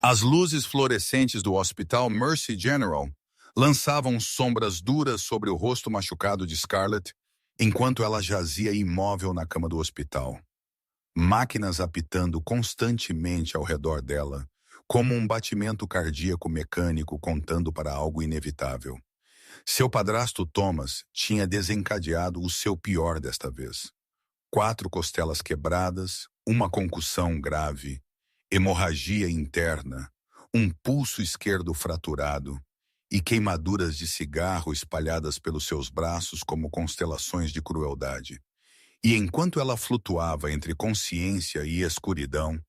As luzes fluorescentes do Hospital Mercy General lançavam sombras duras sobre o rosto machucado de Scarlett, enquanto ela jazia imóvel na cama do hospital. Máquinas apitando constantemente ao redor dela, como um batimento cardíaco mecânico contando para algo inevitável. Seu padrasto Thomas tinha desencadeado o seu pior desta vez. 4 costelas quebradas, uma concussão grave, hemorragia interna, um pulso esquerdo fraturado e queimaduras de cigarro espalhadas pelos seus braços como constelações de crueldade. E enquanto ela flutuava entre consciência e escuridão,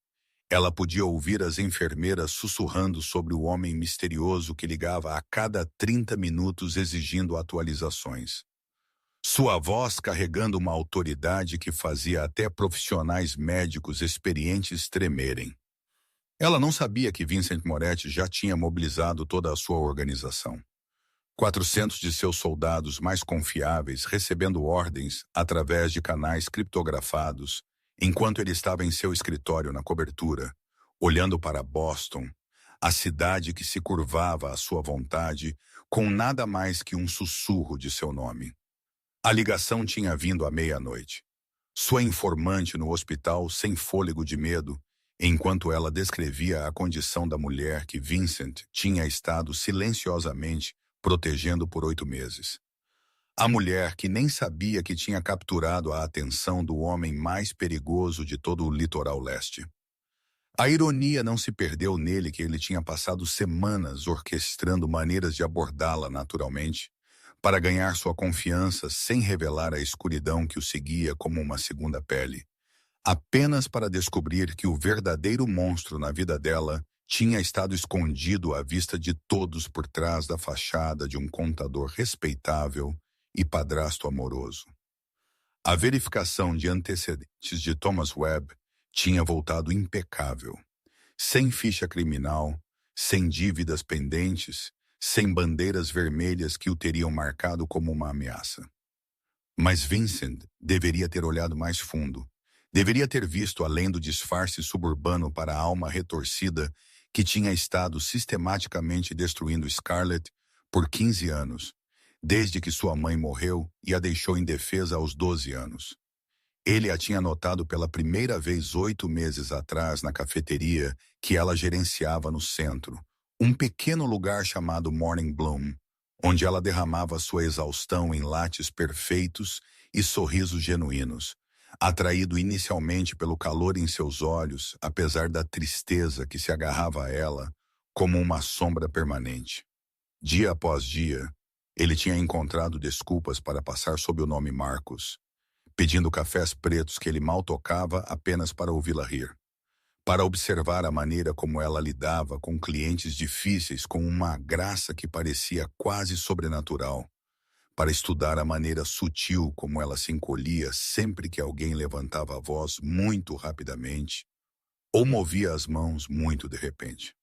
ela podia ouvir as enfermeiras sussurrando sobre o homem misterioso que ligava a cada 30 minutos exigindo atualizações. Sua voz carregando uma autoridade que fazia até profissionais médicos experientes tremerem. Ela não sabia que Vincent Moretti já tinha mobilizado toda a sua organização. 400 de seus soldados mais confiáveis recebendo ordens através de canais criptografados, enquanto ele estava em seu escritório na cobertura, olhando para Boston, a cidade que se curvava à sua vontade, com nada mais que um sussurro de seu nome. A ligação tinha vindo à meia-noite. Sua informante no hospital sem fôlego de medo, enquanto ela descrevia a condição da mulher que Vincent tinha estado silenciosamente protegendo por 8 meses. A mulher que nem sabia que tinha capturado a atenção do homem mais perigoso de todo o litoral leste. A ironia não se perdeu nele que ele tinha passado semanas orquestrando maneiras de abordá-la naturalmente, para ganhar sua confiança sem revelar a escuridão que o seguia como uma segunda pele, apenas para descobrir que o verdadeiro monstro na vida dela tinha estado escondido à vista de todos por trás da fachada de um contador respeitável e padrasto amoroso. A verificação de antecedentes de Thomas Webb tinha voltado impecável, sem ficha criminal, sem dívidas pendentes, sem bandeiras vermelhas que o teriam marcado como uma ameaça. Mas Vincent deveria ter olhado mais fundo, deveria ter visto além do disfarce suburbano para a alma retorcida que tinha estado sistematicamente destruindo Scarlett por 15 anos, desde que sua mãe morreu e a deixou indefesa aos 12 anos. Ele a tinha notado pela primeira vez 8 meses atrás na cafeteria que ela gerenciava no centro, um pequeno lugar chamado Morning Bloom, onde ela derramava sua exaustão em lates perfeitos e sorrisos genuínos, atraído inicialmente pelo calor em seus olhos, apesar da tristeza que se agarrava a ela como uma sombra permanente. Dia após dia, ele tinha encontrado desculpas para passar sob o nome Marcos, pedindo cafés pretos que ele mal tocava apenas para ouvi-la rir, para observar a maneira como ela lidava com clientes difíceis com uma graça que parecia quase sobrenatural, para estudar a maneira sutil como ela se encolhia sempre que alguém levantava a voz muito rapidamente ou movia as mãos muito de repente.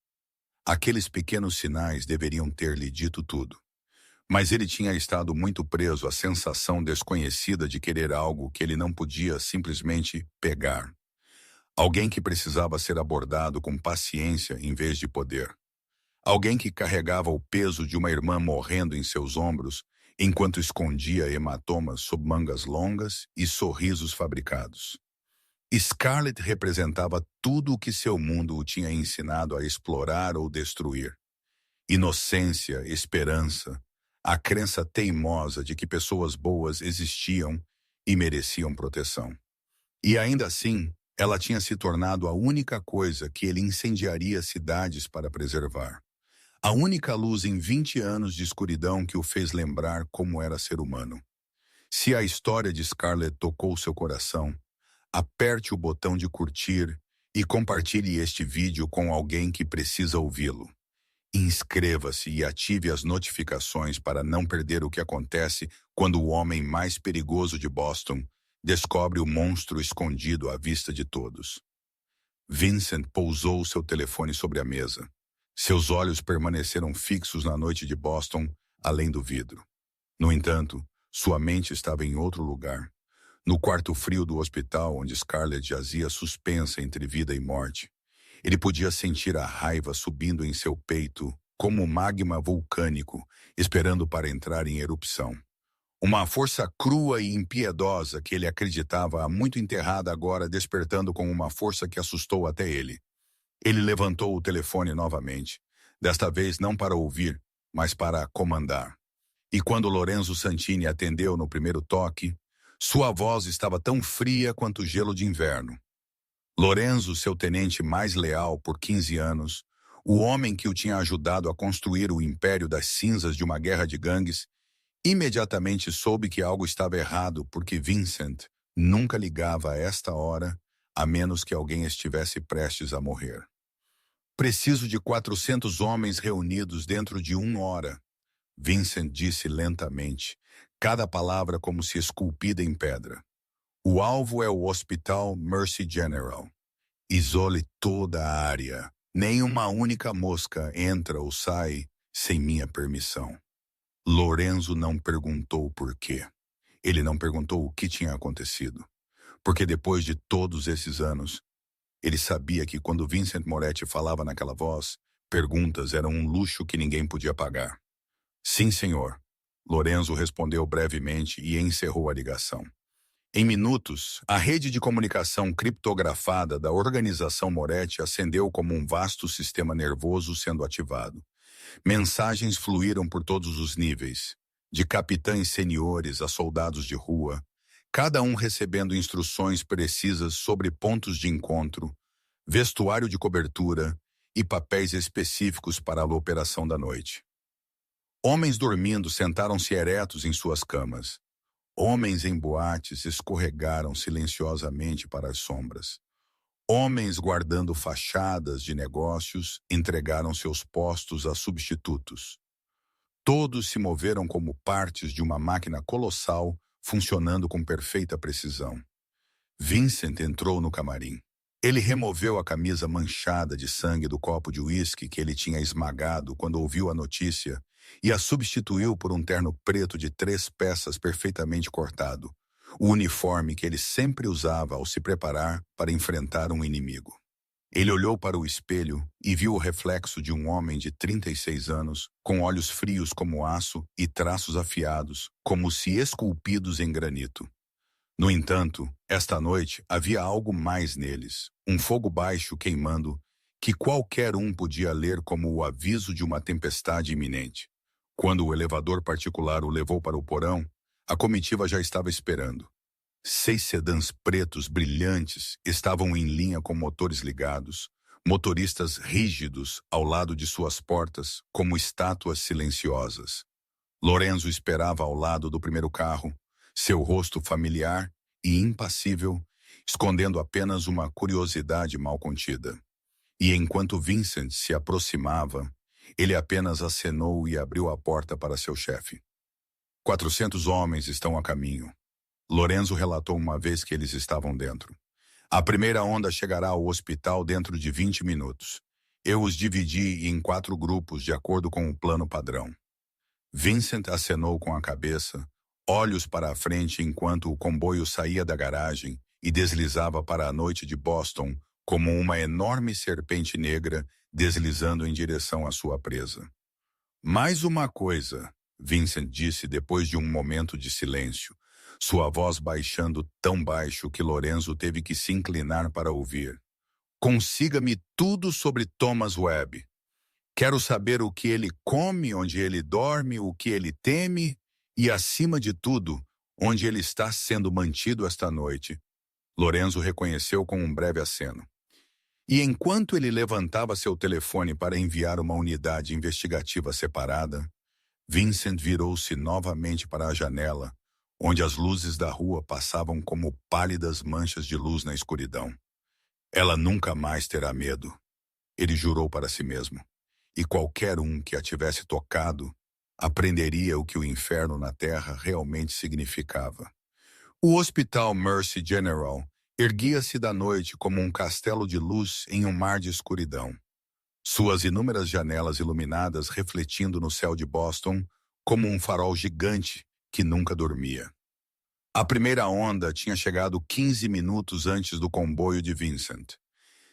Aqueles pequenos sinais deveriam ter-lhe dito tudo. Mas ele tinha estado muito preso à sensação desconhecida de querer algo que ele não podia simplesmente pegar. Alguém que precisava ser abordado com paciência em vez de poder. Alguém que carregava o peso de uma irmã morrendo em seus ombros, enquanto escondia hematomas sob mangas longas e sorrisos fabricados. Scarlett representava tudo o que seu mundo o tinha ensinado a explorar ou destruir. Inocência, esperança, a crença teimosa de que pessoas boas existiam e mereciam proteção. E ainda assim, ela tinha se tornado a única coisa que ele incendiaria cidades para preservar. A única luz em 20 anos de escuridão que o fez lembrar como era ser humano. Se a história de Scarlett tocou seu coração, aperte o botão de curtir e compartilhe este vídeo com alguém que precisa ouvi-lo. Inscreva-se e ative as notificações para não perder o que acontece quando o homem mais perigoso de Boston descobre o monstro escondido à vista de todos. Vincent pousou seu telefone sobre a mesa. Seus olhos permaneceram fixos na noite de Boston, além do vidro. No entanto, sua mente estava em outro lugar, no quarto frio do hospital onde Scarlett jazia suspensa entre vida e morte, Ele podia sentir a raiva subindo em seu peito, como um magma vulcânico, esperando para entrar em erupção. Uma força crua e impiedosa que ele acreditava há muito enterrada agora despertando com uma força que assustou até ele. Ele levantou o telefone novamente, desta vez não para ouvir, mas para comandar. E quando Lorenzo Santini atendeu no primeiro toque, sua voz estava tão fria quanto o gelo de inverno. Lorenzo, seu tenente mais leal por 15 anos, o homem que o tinha ajudado a construir o império das cinzas de uma guerra de gangues, imediatamente soube que algo estava errado porque Vincent nunca ligava a esta hora, a menos que alguém estivesse prestes a morrer. Preciso de 400 homens reunidos dentro de 1 hora, Vincent disse lentamente, cada palavra como se esculpida em pedra. O alvo é o Hospital Mercy General. Isole toda a área. Nem uma única mosca entra ou sai sem minha permissão. Lorenzo não perguntou por quê. Ele não perguntou o que tinha acontecido. Porque depois de todos esses anos, ele sabia que quando Vincent Moretti falava naquela voz, perguntas eram um luxo que ninguém podia pagar. Sim, senhor. Lorenzo respondeu brevemente e encerrou a ligação. Em minutos, a rede de comunicação criptografada da organização Moretti acendeu como um vasto sistema nervoso sendo ativado. Mensagens fluíram por todos os níveis, de capitães seniores a soldados de rua, cada um recebendo instruções precisas sobre pontos de encontro, vestuário de cobertura e papéis específicos para a operação da noite. Homens dormindo sentaram-se eretos em suas camas. Homens em boates escorregaram silenciosamente para as sombras. Homens guardando fachadas de negócios entregaram seus postos a substitutos. Todos se moveram como partes de uma máquina colossal funcionando com perfeita precisão. Vincent entrou no camarim. Ele removeu a camisa manchada de sangue do copo de uísque que ele tinha esmagado quando ouviu a notícia e a substituiu por um terno preto de 3 peças perfeitamente cortado, o uniforme que ele sempre usava ao se preparar para enfrentar um inimigo. Ele olhou para o espelho e viu o reflexo de um homem de 36 anos, com olhos frios como aço e traços afiados, como se esculpidos em granito. No entanto, esta noite havia algo mais neles, um fogo baixo queimando, que qualquer um podia ler como o aviso de uma tempestade iminente. Quando o elevador particular o levou para o porão, a comitiva já estava esperando. 6 sedãs pretos brilhantes estavam em linha com motores ligados, motoristas rígidos ao lado de suas portas, como estátuas silenciosas. Lorenzo esperava ao lado do primeiro carro, seu rosto familiar e impassível, escondendo apenas uma curiosidade mal contida. E enquanto Vincent se aproximava, ele apenas acenou e abriu a porta para seu chefe. 400 homens estão a caminho. Lorenzo relatou uma vez que eles estavam dentro. A primeira onda chegará ao hospital dentro de 20 minutos. Eu os dividi em 4 grupos de acordo com o plano padrão. Vincent acenou com a cabeça, olhos para a frente enquanto o comboio saía da garagem e deslizava para a noite de Boston como uma enorme serpente negra deslizando em direção à sua presa. Mais uma coisa, Vincent disse depois de um momento de silêncio, sua voz baixando tão baixo que Lorenzo teve que se inclinar para ouvir. Consiga-me tudo sobre Thomas Webb. Quero saber o que ele come, onde ele dorme, o que ele teme e, acima de tudo, onde ele está sendo mantido esta noite. Lorenzo reconheceu com um breve aceno. E enquanto ele levantava seu telefone para enviar uma unidade investigativa separada, Vincent virou-se novamente para a janela, onde as luzes da rua passavam como pálidas manchas de luz na escuridão. Ela nunca mais terá medo, ele jurou para si mesmo. E qualquer um que a tivesse tocado aprenderia o que o inferno na terra realmente significava. O Hospital Mercy General erguia-se da noite como um castelo de luz em um mar de escuridão. Suas inúmeras janelas iluminadas refletindo no céu de Boston como um farol gigante que nunca dormia. A primeira onda tinha chegado 15 minutos antes do comboio de Vincent.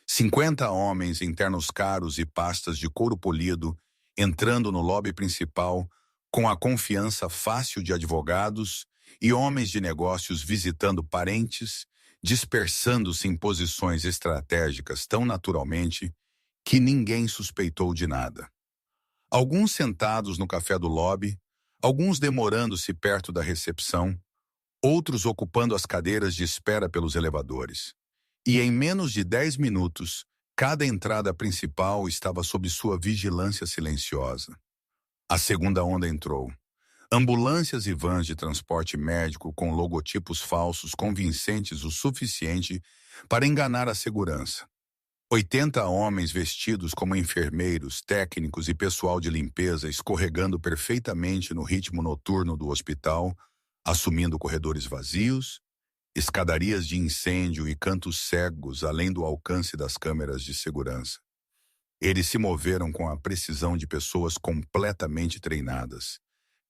50 homens em ternos caros e pastas de couro polido entrando no lobby principal com a confiança fácil de advogados e homens de negócios visitando parentes, dispersando-se em posições estratégicas tão naturalmente que ninguém suspeitou de nada. Alguns sentados no café do lobby, alguns demorando-se perto da recepção, outros ocupando as cadeiras de espera pelos elevadores. E em menos de 10 minutos, cada entrada principal estava sob sua vigilância silenciosa. A segunda onda entrou. Ambulâncias e vans de transporte médico com logotipos falsos convincentes o suficiente para enganar a segurança. 80 homens vestidos como enfermeiros, técnicos e pessoal de limpeza escorregando perfeitamente no ritmo noturno do hospital, assumindo corredores vazios, escadarias de incêndio e cantos cegos além do alcance das câmeras de segurança. Eles se moveram com a precisão de pessoas completamente treinadas,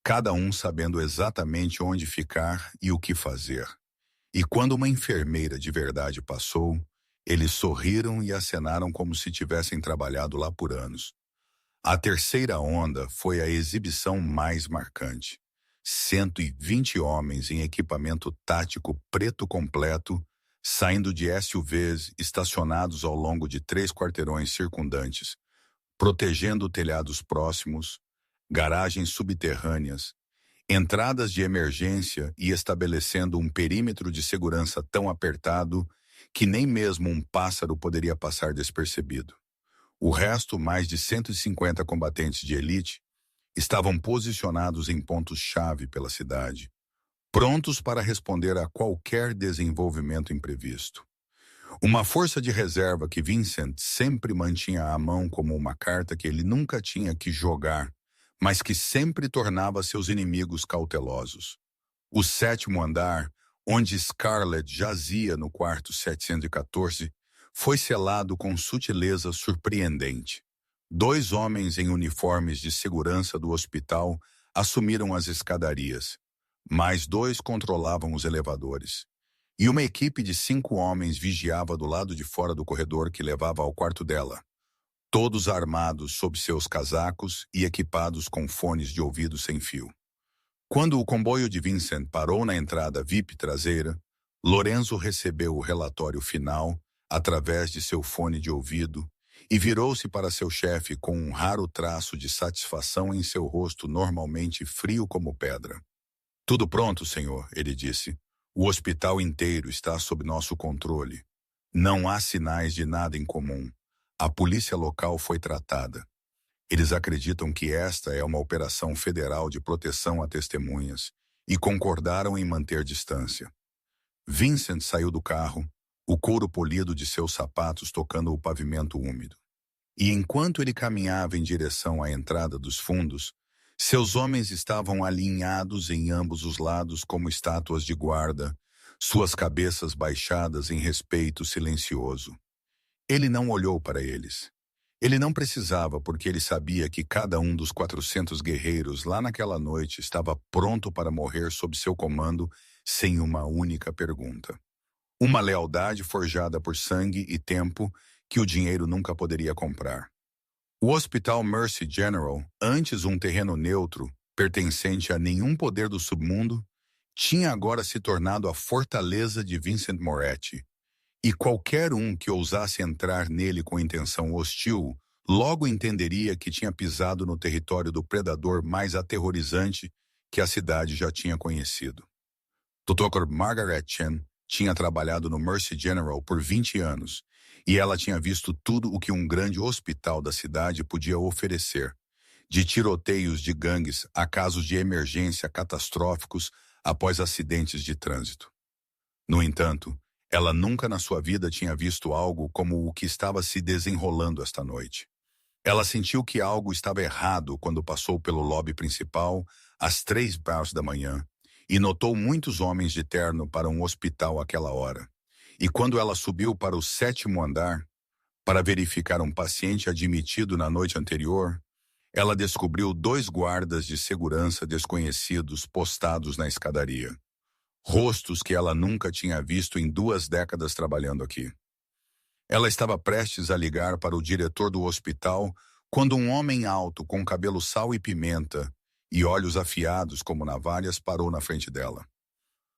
cada um sabendo exatamente onde ficar e o que fazer. E quando uma enfermeira de verdade passou, eles sorriram e acenaram como se tivessem trabalhado lá por anos. A terceira onda foi a exibição mais marcante. 120 homens em equipamento tático preto completo, saindo de SUVs estacionados ao longo de 3 quarteirões circundantes, protegendo telhados próximos, garagens subterrâneas, entradas de emergência e estabelecendo um perímetro de segurança tão apertado que nem mesmo um pássaro poderia passar despercebido. O resto, mais de 150 combatentes de elite, estavam posicionados em pontos-chave pela cidade, prontos para responder a qualquer desenvolvimento imprevisto. Uma força de reserva que Vincent sempre mantinha à mão como uma carta que ele nunca tinha que jogar, mas que sempre tornava seus inimigos cautelosos. O 7º andar, onde Scarlett jazia no quarto 714, foi selado com sutileza surpreendente. 2 homens em uniformes de segurança do hospital assumiram as escadarias. Mais 2 controlavam os elevadores. E uma equipe de 5 homens vigiava do lado de fora do corredor que levava ao quarto dela, todos armados sob seus casacos e equipados com fones de ouvido sem fio. Quando o comboio de Vincent parou na entrada VIP traseira, Lorenzo recebeu o relatório final através de seu fone de ouvido e virou-se para seu chefe com um raro traço de satisfação em seu rosto normalmente frio como pedra. "Tudo pronto, senhor", ele disse. "O hospital inteiro está sob nosso controle. Não há sinais de nada em comum. A polícia local foi tratada. Eles acreditam que esta é uma operação federal de proteção a testemunhas e concordaram em manter distância." Vincent saiu do carro, o couro polido de seus sapatos tocando o pavimento úmido. E enquanto ele caminhava em direção à entrada dos fundos, seus homens estavam alinhados em ambos os lados como estátuas de guarda, suas cabeças baixadas em respeito silencioso. Ele não olhou para eles. Ele não precisava, porque ele sabia que cada um dos 400 guerreiros lá naquela noite estava pronto para morrer sob seu comando sem uma única pergunta. Uma lealdade forjada por sangue e tempo que o dinheiro nunca poderia comprar. O Hospital Mercy General, antes um terreno neutro, pertencente a nenhum poder do submundo, tinha agora se tornado a fortaleza de Vincent Moretti, e qualquer um que ousasse entrar nele com intenção hostil logo entenderia que tinha pisado no território do predador mais aterrorizante que a cidade já tinha conhecido. Dr. Margaret Chen tinha trabalhado no Mercy General por 20 anos, e ela tinha visto tudo o que um grande hospital da cidade podia oferecer, de tiroteios de gangues a casos de emergência catastróficos após acidentes de trânsito. No entanto, ela nunca na sua vida tinha visto algo como o que estava se desenrolando esta noite. Ela sentiu que algo estava errado quando passou pelo lobby principal às 3h da manhã e notou muitos homens de terno para um hospital àquela hora. E quando ela subiu para o 7º andar, para verificar um paciente admitido na noite anterior, ela descobriu 2 guardas de segurança desconhecidos postados na escadaria. Rostos que ela nunca tinha visto em 2 décadas trabalhando aqui. Ela estava prestes a ligar para o diretor do hospital quando um homem alto com cabelo sal e pimenta e olhos afiados como navalhas parou na frente dela.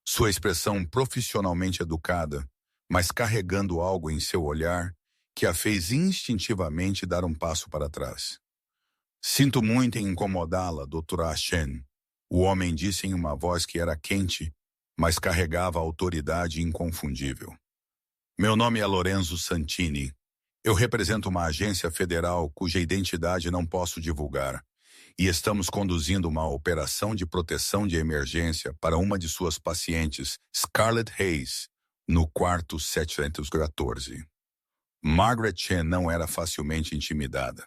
Sua expressão profissionalmente educada, mas carregando algo em seu olhar que a fez instintivamente dar um passo para trás. Sinto muito em incomodá-la, doutora Chen. O homem disse em uma voz que era quente, mas carregava autoridade inconfundível. Meu nome é Lorenzo Santini. Eu represento uma agência federal cuja identidade não posso divulgar, e estamos conduzindo uma operação de proteção de emergência para uma de suas pacientes, Scarlett Hayes, no quarto 714. Margaret Chen não era facilmente intimidada.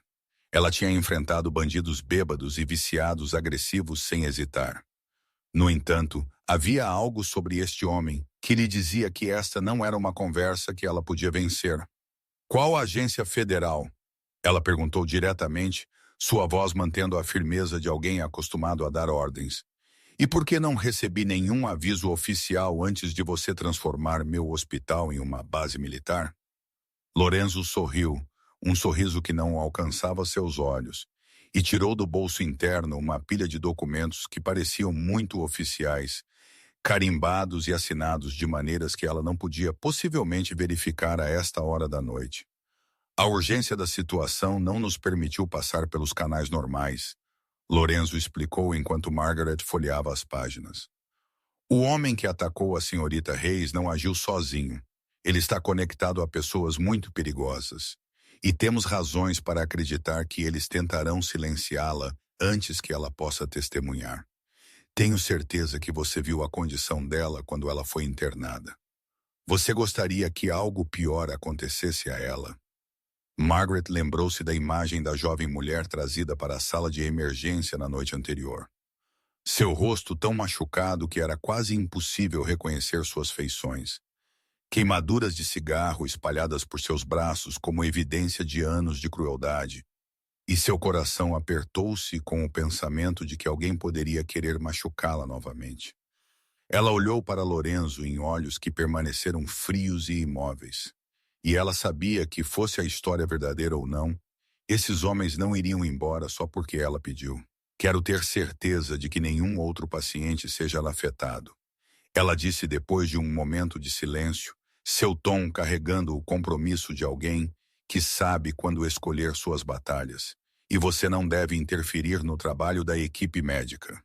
Ela tinha enfrentado bandidos bêbados e viciados agressivos sem hesitar. No entanto, havia algo sobre este homem que lhe dizia que esta não era uma conversa que ela podia vencer. Qual agência federal? Ela perguntou diretamente, sua voz mantendo a firmeza de alguém acostumado a dar ordens. E por que não recebi nenhum aviso oficial antes de você transformar meu hospital em uma base militar? Lorenzo sorriu, um sorriso que não alcançava seus olhos, e tirou do bolso interno uma pilha de documentos que pareciam muito oficiais, carimbados e assinados de maneiras que ela não podia possivelmente verificar a esta hora da noite. A urgência da situação não nos permitiu passar pelos canais normais, Lorenzo explicou enquanto Margaret folheava as páginas. O homem que atacou a senhorita Hayes não agiu sozinho. Ele está conectado a pessoas muito perigosas. E temos razões para acreditar que eles tentarão silenciá-la antes que ela possa testemunhar. Tenho certeza que você viu a condição dela quando ela foi internada. Você gostaria que algo pior acontecesse a ela? Margaret lembrou-se da imagem da jovem mulher trazida para a sala de emergência na noite anterior. Seu rosto tão machucado que era quase impossível reconhecer suas feições. Queimaduras de cigarro espalhadas por seus braços como evidência de anos de crueldade. E seu coração apertou-se com o pensamento de que alguém poderia querer machucá-la novamente. Ela olhou para Lorenzo em olhos que permaneceram frios e imóveis. E ela sabia que, fosse a história verdadeira ou não, esses homens não iriam embora só porque ela pediu. Quero ter certeza de que nenhum outro paciente seja afetado. Ela disse depois de um momento de silêncio, seu tom carregando o compromisso de alguém que sabe quando escolher suas batalhas. E você não deve interferir no trabalho da equipe médica.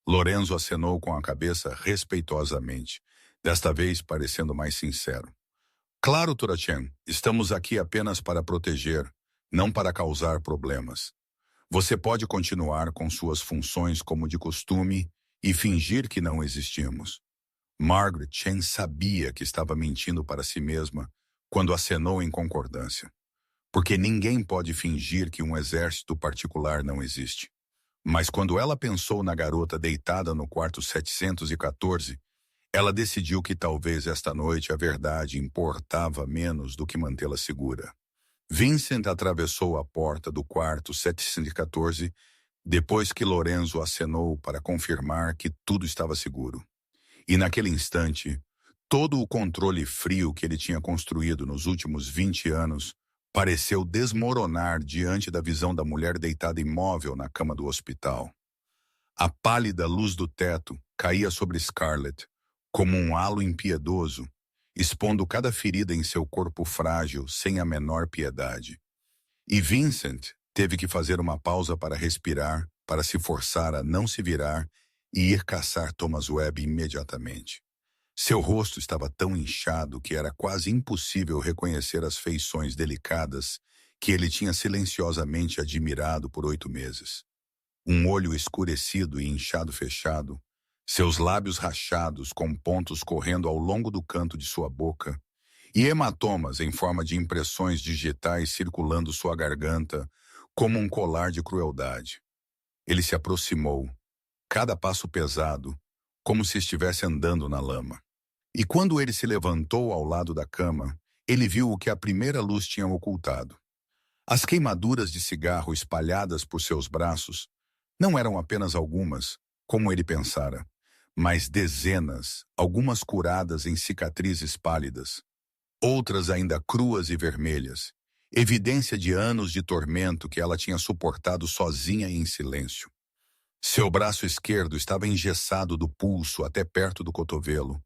Lorenzo acenou com a cabeça respeitosamente, desta vez parecendo mais sincero. Claro, Chen, estamos aqui apenas para proteger, não para causar problemas. Você pode continuar com suas funções como de costume e fingir que não existimos. Margaret Chen sabia que estava mentindo para si mesma quando acenou em concordância. Porque ninguém pode fingir que um exército particular não existe. Mas quando ela pensou na garota deitada no quarto 714, ela decidiu que talvez esta noite a verdade importava menos do que mantê-la segura. Vincent atravessou a porta do quarto 714 depois que Lorenzo acenou para confirmar que tudo estava seguro. E naquele instante, todo o controle frio que ele tinha construído nos últimos 20 anos pareceu desmoronar diante da visão da mulher deitada imóvel na cama do hospital. A pálida luz do teto caía sobre Scarlett, como um halo impiedoso, expondo cada ferida em seu corpo frágil sem a menor piedade. E Vincent teve que fazer uma pausa para respirar, para se forçar a não se virar e ir caçar Thomas Webb imediatamente. Seu rosto estava tão inchado que era quase impossível reconhecer as feições delicadas que ele tinha silenciosamente admirado por 8 meses. Um olho escurecido e inchado fechado, seus lábios rachados com pontos correndo ao longo do canto de sua boca, e hematomas em forma de impressões digitais circulando sua garganta como um colar de crueldade. Ele se aproximou, cada passo pesado, como se estivesse andando na lama. E quando ele se levantou ao lado da cama, ele viu o que a primeira luz tinha ocultado. As queimaduras de cigarro espalhadas por seus braços não eram apenas algumas, como ele pensara, mas dezenas, algumas curadas em cicatrizes pálidas. outras ainda cruas e vermelhas, evidência de anos de tormento que ela tinha suportado sozinha e em silêncio. Seu braço esquerdo estava engessado do pulso até perto do cotovelo,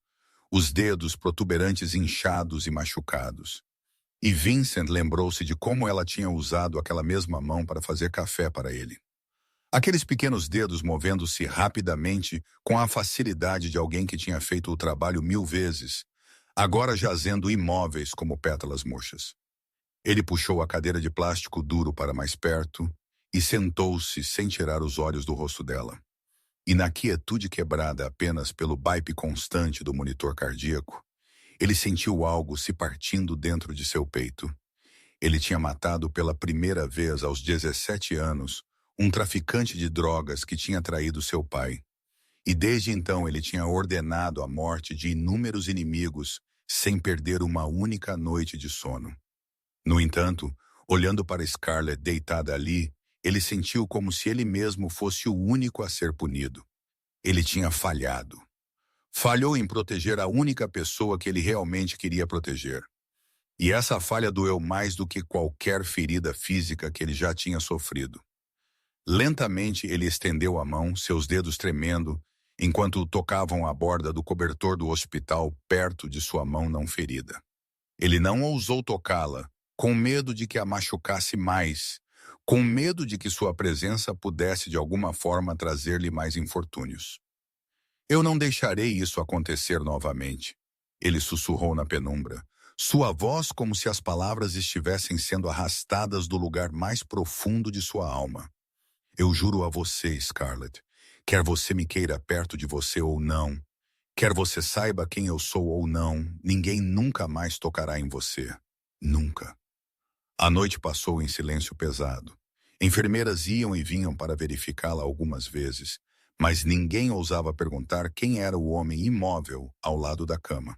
os dedos protuberantes inchados e machucados. E Vincent lembrou-se de como ela tinha usado aquela mesma mão para fazer café para ele. Aqueles pequenos dedos movendo-se rapidamente com a facilidade de alguém que tinha feito o trabalho 1000 vezes, agora jazendo imóveis como pétalas murchas. Ele puxou a cadeira de plástico duro para mais perto e sentou-se sem tirar os olhos do rosto dela. E na quietude quebrada apenas pelo baipe constante do monitor cardíaco, ele sentiu algo se partindo dentro de seu peito. Ele tinha matado pela primeira vez aos 17 anos um traficante de drogas que tinha traído seu pai. E desde então ele tinha ordenado a morte de inúmeros inimigos sem perder uma única noite de sono. No entanto, olhando para Scarlett deitada ali, ele sentiu como se ele mesmo fosse o único a ser punido. Ele tinha falhado. Falhou em proteger a única pessoa que ele realmente queria proteger. E essa falha doeu mais do que qualquer ferida física que ele já tinha sofrido. Lentamente ele estendeu a mão, seus dedos tremendo, enquanto tocavam a borda do cobertor do hospital perto de sua mão não ferida. Ele não ousou tocá-la, com medo de que a machucasse mais, com medo de que sua presença pudesse de alguma forma trazer-lhe mais infortúnios. Eu não deixarei isso acontecer novamente, ele sussurrou na penumbra, sua voz como se as palavras estivessem sendo arrastadas do lugar mais profundo de sua alma. Eu juro a você, Scarlett, quer você me queira perto de você ou não, quer você saiba quem eu sou ou não, ninguém nunca mais tocará em você. Nunca. A noite passou em silêncio pesado. Enfermeiras iam e vinham para verificá-la algumas vezes, mas ninguém ousava perguntar quem era o homem imóvel ao lado da cama.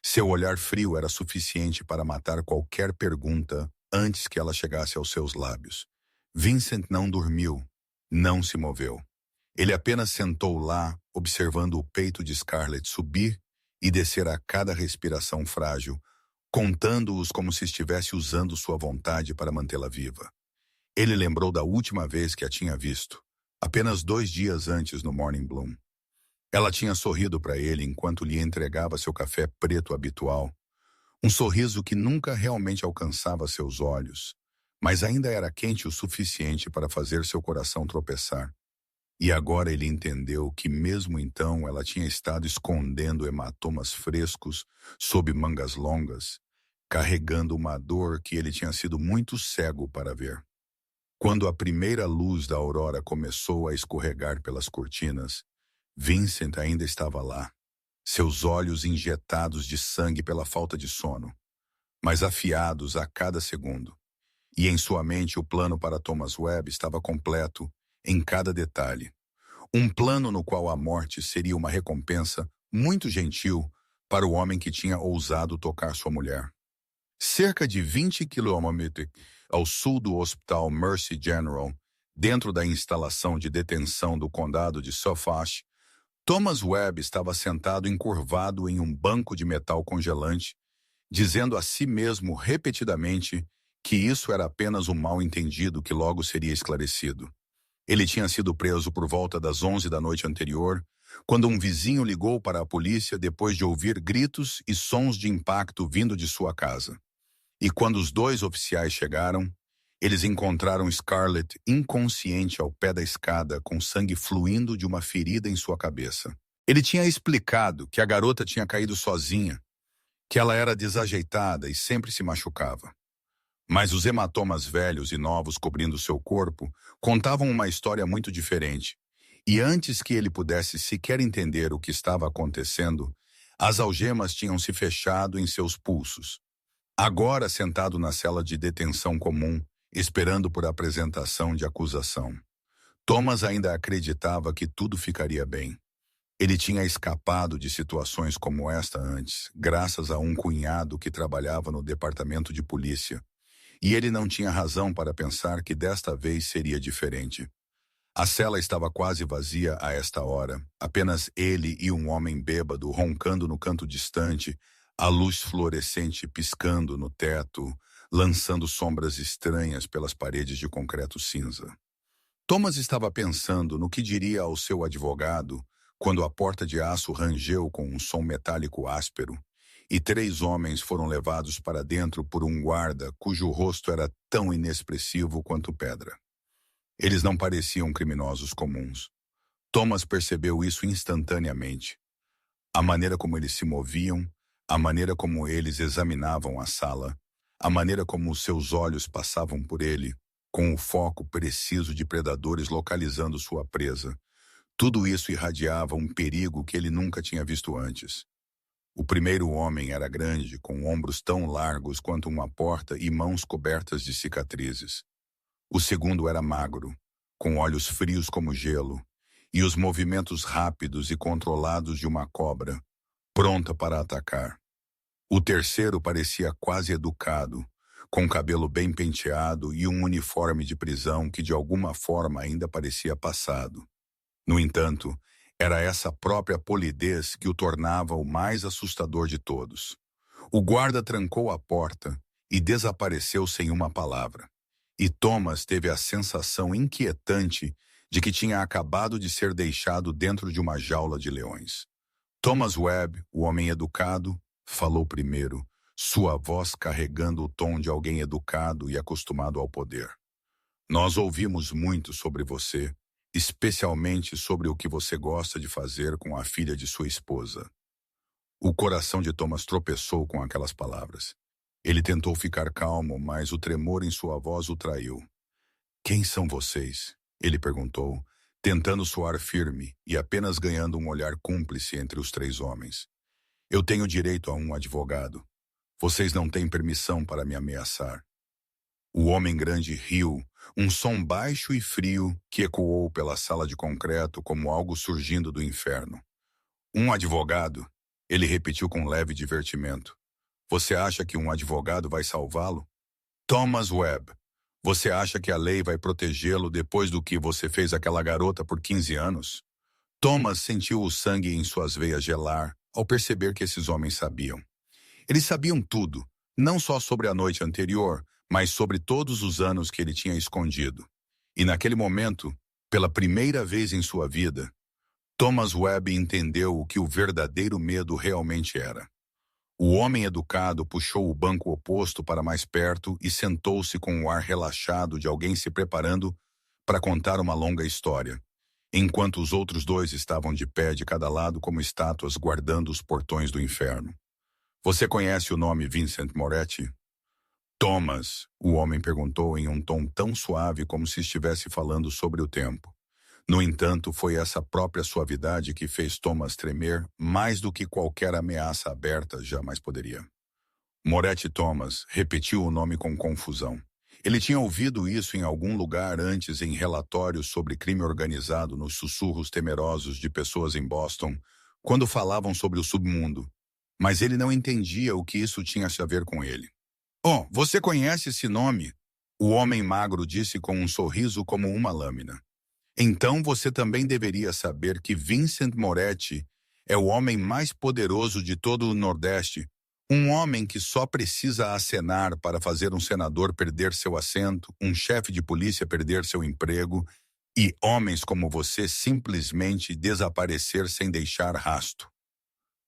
Seu olhar frio era suficiente para matar qualquer pergunta antes que ela chegasse aos seus lábios. Vincent não dormiu, não se moveu. Ele apenas sentou lá, observando o peito de Scarlett subir e descer a cada respiração frágil, contando-os como se estivesse usando sua vontade para mantê-la viva. Ele lembrou da última vez que a tinha visto, apenas 2 dias antes no Morning Bloom. Ela tinha sorrido para ele enquanto lhe entregava seu café preto habitual, um sorriso que nunca realmente alcançava seus olhos, mas ainda era quente o suficiente para fazer seu coração tropeçar. E agora ele entendeu que mesmo então ela tinha estado escondendo hematomas frescos sob mangas longas, carregando uma dor que ele tinha sido muito cego para ver. Quando a primeira luz da aurora começou a escorregar pelas cortinas, Vincent ainda estava lá, seus olhos injetados de sangue pela falta de sono, mas afiados a cada segundo. E em sua mente o plano para Thomas Webb estava completo, em cada detalhe. Um plano no qual a morte seria uma recompensa muito gentil para o homem que tinha ousado tocar sua mulher. Cerca de 20 quilômetros ao sul do Hospital Mercy General, dentro da instalação de detenção do condado de Suffolk, Thomas Webb estava sentado encurvado em um banco de metal congelante, dizendo a si mesmo repetidamente que isso era apenas um mal-entendido que logo seria esclarecido. Ele tinha sido preso por volta das 11 da noite anterior, quando um vizinho ligou para a polícia depois de ouvir gritos e sons de impacto vindo de sua casa. E quando os 2 oficiais chegaram, eles encontraram Scarlett inconsciente ao pé da escada, com sangue fluindo de uma ferida em sua cabeça. Ele tinha explicado que a garota tinha caído sozinha, que ela era desajeitada e sempre se machucava. Mas os hematomas velhos e novos cobrindo seu corpo contavam uma história muito diferente. E antes que ele pudesse sequer entender o que estava acontecendo, as algemas tinham se fechado em seus pulsos. Agora sentado na cela de detenção comum, esperando por apresentação de acusação, Thomas ainda acreditava que tudo ficaria bem. Ele tinha escapado de situações como esta antes, graças a um cunhado que trabalhava no departamento de polícia. E ele não tinha razão para pensar que desta vez seria diferente. A cela estava quase vazia a esta hora, apenas ele e um homem bêbado roncando no canto distante, a luz fluorescente piscando no teto, lançando sombras estranhas pelas paredes de concreto cinza. Thomas estava pensando no que diria ao seu advogado quando a porta de aço rangeu com um som metálico áspero e 3 homens foram levados para dentro por um guarda cujo rosto era tão inexpressivo quanto pedra. Eles não pareciam criminosos comuns. Thomas percebeu isso instantaneamente. A maneira como eles se moviam, a maneira como eles examinavam a sala, a maneira como os seus olhos passavam por ele, com o foco preciso de predadores localizando sua presa. Tudo isso irradiava um perigo que ele nunca tinha visto antes. O primeiro homem era grande, com ombros tão largos quanto uma porta e mãos cobertas de cicatrizes. O segundo era magro, com olhos frios como gelo, e os movimentos rápidos e controlados de uma cobra, pronta para atacar. O terceiro parecia quase educado, com cabelo bem penteado e um uniforme de prisão que de alguma forma ainda parecia passado. No entanto, era essa própria polidez que o tornava o mais assustador de todos. O guarda trancou a porta e desapareceu sem uma palavra. E Thomas teve a sensação inquietante de que tinha acabado de ser deixado dentro de uma jaula de leões. Thomas Webb, o homem educado, falou primeiro, sua voz carregando o tom de alguém educado e acostumado ao poder. Nós ouvimos muito sobre você, especialmente sobre o que você gosta de fazer com a filha de sua esposa. O coração de Thomas tropeçou com aquelas palavras. Ele tentou ficar calmo, mas o tremor em sua voz o traiu. Quem são vocês? Ele perguntou, tentando soar firme e apenas ganhando um olhar cúmplice entre os 3 homens. Eu tenho direito a um advogado. Vocês não têm permissão para me ameaçar. O homem grande riu, um som baixo e frio que ecoou pela sala de concreto como algo surgindo do inferno. Um advogado? Ele repetiu com leve divertimento. Você acha que um advogado vai salvá-lo? Thomas Webb, você acha que a lei vai protegê-lo depois do que você fez àquela garota por 15 anos? Thomas sentiu o sangue em suas veias gelar ao perceber que esses homens sabiam. Eles sabiam tudo, não só sobre a noite anterior, mas sobre todos os anos que ele tinha escondido. E naquele momento, pela primeira vez em sua vida, Thomas Webb entendeu o que o verdadeiro medo realmente era. O homem educado puxou o banco oposto para mais perto e sentou-se com o ar relaxado de alguém se preparando para contar uma longa história, enquanto os outros 2 estavam de pé de cada lado como estátuas guardando os portões do inferno. Você conhece o nome Vincent Moretti? Thomas, o homem perguntou em um tom tão suave como se estivesse falando sobre o tempo. No entanto, foi essa própria suavidade que fez Thomas tremer mais do que qualquer ameaça aberta jamais poderia. Moretti Thomas repetiu o nome com confusão. Ele tinha ouvido isso em algum lugar antes em relatórios sobre crime organizado nos sussurros temerosos de pessoas em Boston, quando falavam sobre o submundo. Mas ele não entendia o que isso tinha a ver com ele. Oh, você conhece esse nome? O homem magro disse com um sorriso como uma lâmina. Então você também deveria saber que Vincent Moretti é o homem mais poderoso de todo o Nordeste, um homem que só precisa acenar para fazer um senador perder seu assento, um chefe de polícia perder seu emprego e homens como você simplesmente desaparecer sem deixar rastro.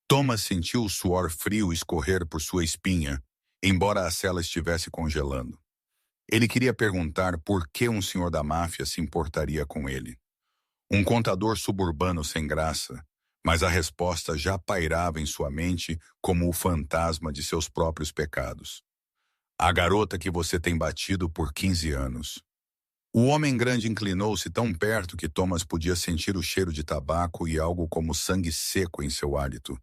Thomas sentiu o suor frio escorrer por sua espinha, embora a cela estivesse congelando. Ele queria perguntar por que um senhor da máfia se importaria com ele. Um contador suburbano sem graça, mas a resposta já pairava em sua mente como o fantasma de seus próprios pecados. A garota que você tem batido por 15 anos. O homem grande inclinou-se tão perto que Thomas podia sentir o cheiro de tabaco e algo como sangue seco em seu hálito.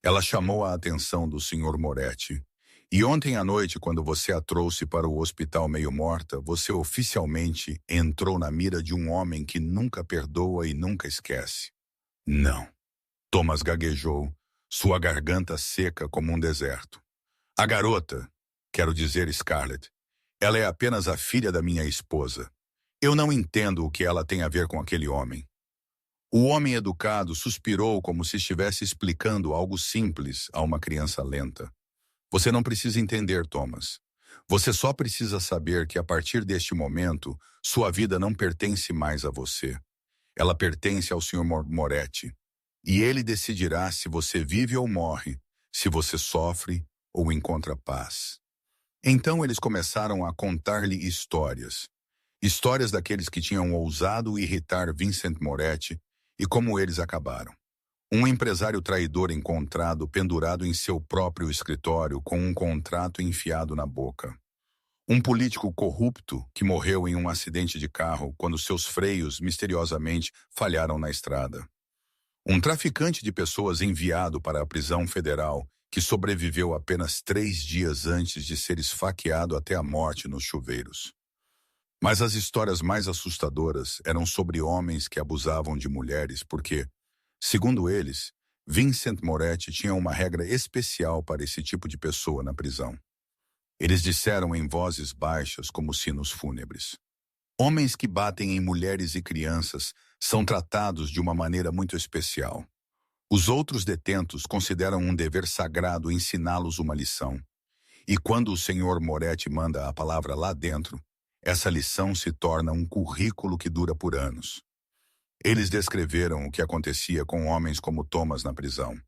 Ela chamou a atenção do Sr. Moretti. E ontem à noite, quando você a trouxe para o hospital meio morta, você oficialmente entrou na mira de um homem que nunca perdoa e nunca esquece. Não. Thomas gaguejou, sua garganta seca como um deserto. A garota, quero dizer Scarlett, ela é apenas a filha da minha esposa. Eu não entendo o que ela tem a ver com aquele homem. O homem educado suspirou como se estivesse explicando algo simples a uma criança lenta. Você não precisa entender, Thomas. Você só precisa saber que a partir deste momento, sua vida não pertence mais a você. Ela pertence ao Sr. Moretti. E ele decidirá se você vive ou morre, se você sofre ou encontra paz. Então eles começaram a contar-lhe histórias. Histórias daqueles que tinham ousado irritar Vincent Moretti e como eles acabaram. Um empresário traidor encontrado pendurado em seu próprio escritório com um contrato enfiado na boca. Um político corrupto que morreu em um acidente de carro quando seus freios misteriosamente falharam na estrada. Um traficante de pessoas enviado para a prisão federal que sobreviveu apenas 3 dias antes de ser esfaqueado até a morte nos chuveiros. Mas as histórias mais assustadoras eram sobre homens que abusavam de mulheres porque, segundo eles, Vincent Moretti tinha uma regra especial para esse tipo de pessoa na prisão. Eles disseram em vozes baixas como sinos fúnebres. Homens que batem em mulheres e crianças são tratados de uma maneira muito especial. Os outros detentos consideram um dever sagrado ensiná-los uma lição. E quando o Sr. Moretti manda a palavra lá dentro, essa lição se torna um currículo que dura por anos. Eles descreveram o que acontecia com homens como Thomas na prisão.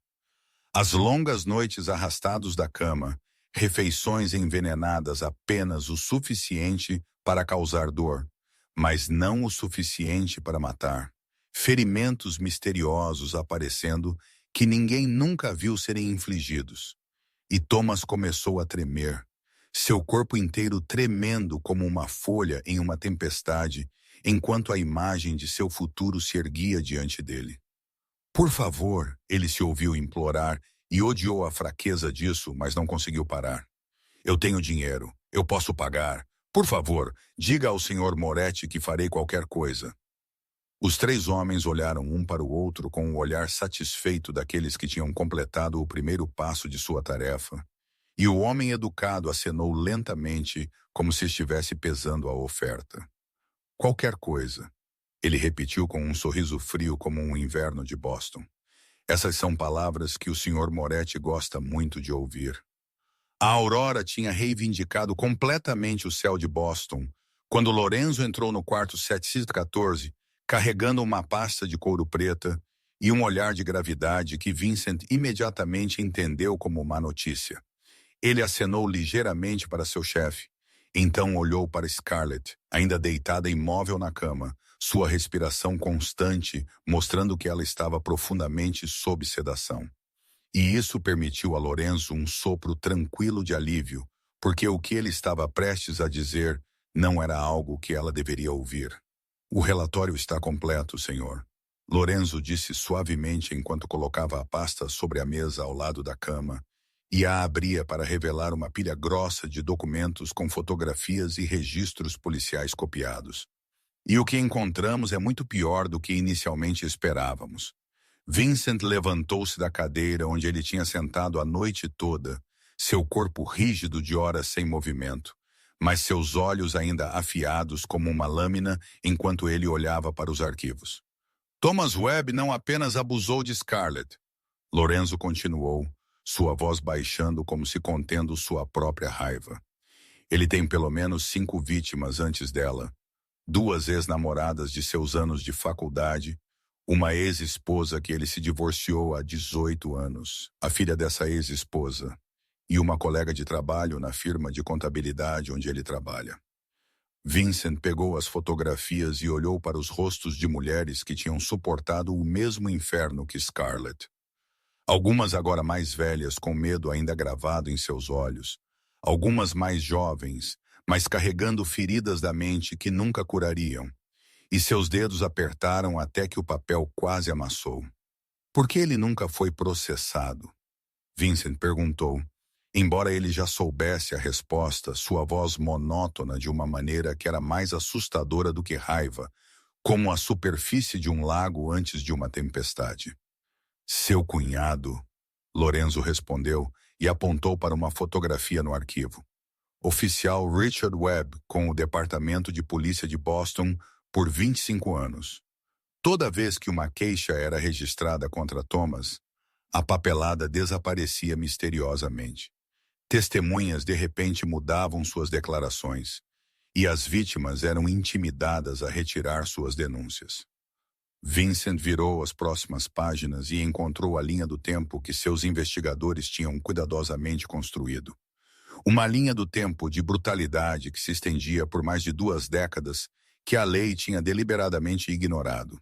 As longas noites arrastados da cama, refeições envenenadas apenas o suficiente para causar dor, mas não o suficiente para matar. Ferimentos misteriosos aparecendo que ninguém nunca viu serem infligidos. E Thomas começou a tremer, seu corpo inteiro tremendo como uma folha em uma tempestade, enquanto a imagem de seu futuro se erguia diante dele. Por favor, ele se ouviu implorar e odiou a fraqueza disso, mas não conseguiu parar. Eu tenho dinheiro, eu posso pagar. Por favor, diga ao Sr. Moretti que farei qualquer coisa. Os 3 homens olharam um para o outro com o olhar satisfeito daqueles que tinham completado o primeiro passo de sua tarefa. E o homem educado acenou lentamente, como se estivesse pesando a oferta. Qualquer coisa. Ele repetiu com um sorriso frio como um inverno de Boston. Essas são palavras que o Sr. Moretti gosta muito de ouvir. A aurora tinha reivindicado completamente o céu de Boston, quando Lorenzo entrou no quarto 714, carregando uma pasta de couro preta e um olhar de gravidade que Vincent imediatamente entendeu como má notícia. Ele acenou ligeiramente para seu chefe, então olhou para Scarlett, ainda deitada imóvel na cama, sua respiração constante, mostrando que ela estava profundamente sob sedação. E isso permitiu a Lorenzo um sopro tranquilo de alívio, porque o que ele estava prestes a dizer não era algo que ela deveria ouvir. O relatório está completo, senhor. Lorenzo disse suavemente enquanto colocava a pasta sobre a mesa ao lado da cama e a abria para revelar uma pilha grossa de documentos com fotografias e registros policiais copiados. E o que encontramos é muito pior do que inicialmente esperávamos. Vincent levantou-se da cadeira onde ele tinha sentado a noite toda, seu corpo rígido de horas sem movimento, mas seus olhos ainda afiados como uma lâmina enquanto ele olhava para os arquivos. Thomas Webb não apenas abusou de Scarlett. Lorenzo continuou, sua voz baixando como se contendo sua própria raiva. Ele tem pelo menos 5 vítimas antes dela. 2 ex-namoradas de seus anos de faculdade, uma ex-esposa que ele se divorciou há 18 anos, a filha dessa ex-esposa, e uma colega de trabalho na firma de contabilidade onde ele trabalha. Vincent pegou as fotografias e olhou para os rostos de mulheres que tinham suportado o mesmo inferno que Scarlett. Algumas agora mais velhas com medo ainda gravado em seus olhos, algumas mais jovens, mas carregando feridas da mente que nunca curariam, e seus dedos apertaram até que o papel quase amassou. Por que ele nunca foi processado? Vincent perguntou. Embora ele já soubesse a resposta, sua voz monótona de uma maneira que era mais assustadora do que raiva, como a superfície de um lago antes de uma tempestade. Seu cunhado, Lorenzo respondeu e apontou para uma fotografia no arquivo. Oficial Richard Webb, com o Departamento de Polícia de Boston, por 25 anos. Toda vez que uma queixa era registrada contra Thomas, a papelada desaparecia misteriosamente. Testemunhas de repente mudavam suas declarações, e as vítimas eram intimidadas a retirar suas denúncias. Vincent virou as próximas páginas e encontrou a linha do tempo que seus investigadores tinham cuidadosamente construído. Uma linha do tempo de brutalidade que se estendia por mais de 2 décadas que a lei tinha deliberadamente ignorado.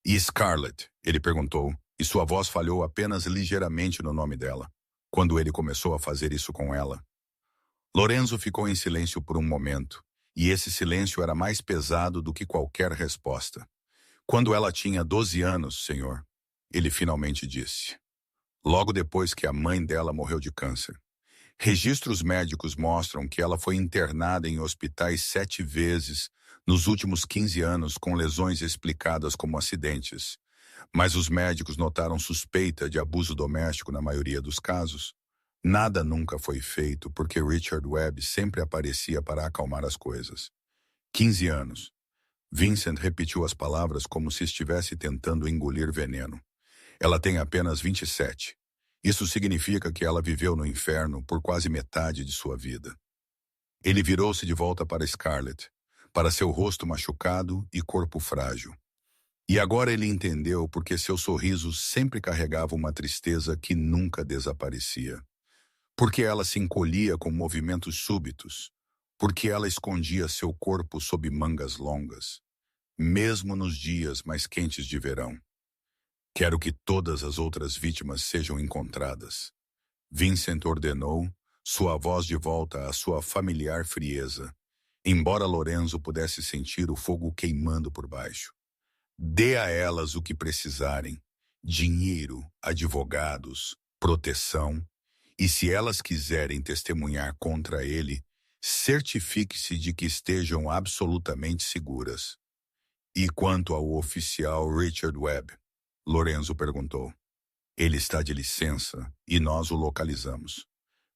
E Scarlett? Ele perguntou, e sua voz falhou apenas ligeiramente no nome dela, quando ele começou a fazer isso com ela. Lorenzo ficou em silêncio por um momento, e esse silêncio era mais pesado do que qualquer resposta. Quando ela tinha 12 anos, senhor, ele finalmente disse. Logo depois que a mãe dela morreu de câncer. Registros médicos mostram que ela foi internada em hospitais 7 vezes nos últimos 15 anos com lesões explicadas como acidentes. Mas os médicos notaram suspeita de abuso doméstico na maioria dos casos. Nada nunca foi feito porque Richard Webb sempre aparecia para acalmar as coisas. 15 anos. Vincent repetiu as palavras como se estivesse tentando engolir veneno. Ela tem apenas 27. Isso significa que ela viveu no inferno por quase metade de sua vida. Ele virou-se de volta para Scarlett, para seu rosto machucado e corpo frágil. E agora ele entendeu porque seu sorriso sempre carregava uma tristeza que nunca desaparecia. Porque ela se encolhia com movimentos súbitos. Porque ela escondia seu corpo sob mangas longas, mesmo nos dias mais quentes de verão. Quero que todas as outras vítimas sejam encontradas. Vincent ordenou, sua voz de volta à sua familiar frieza, embora Lorenzo pudesse sentir o fogo queimando por baixo. Dê a elas o que precisarem: dinheiro, advogados, proteção, e se elas quiserem testemunhar contra ele, certifique-se de que estejam absolutamente seguras. E quanto ao oficial Richard Webb? Lorenzo perguntou. Ele está de licença e nós o localizamos.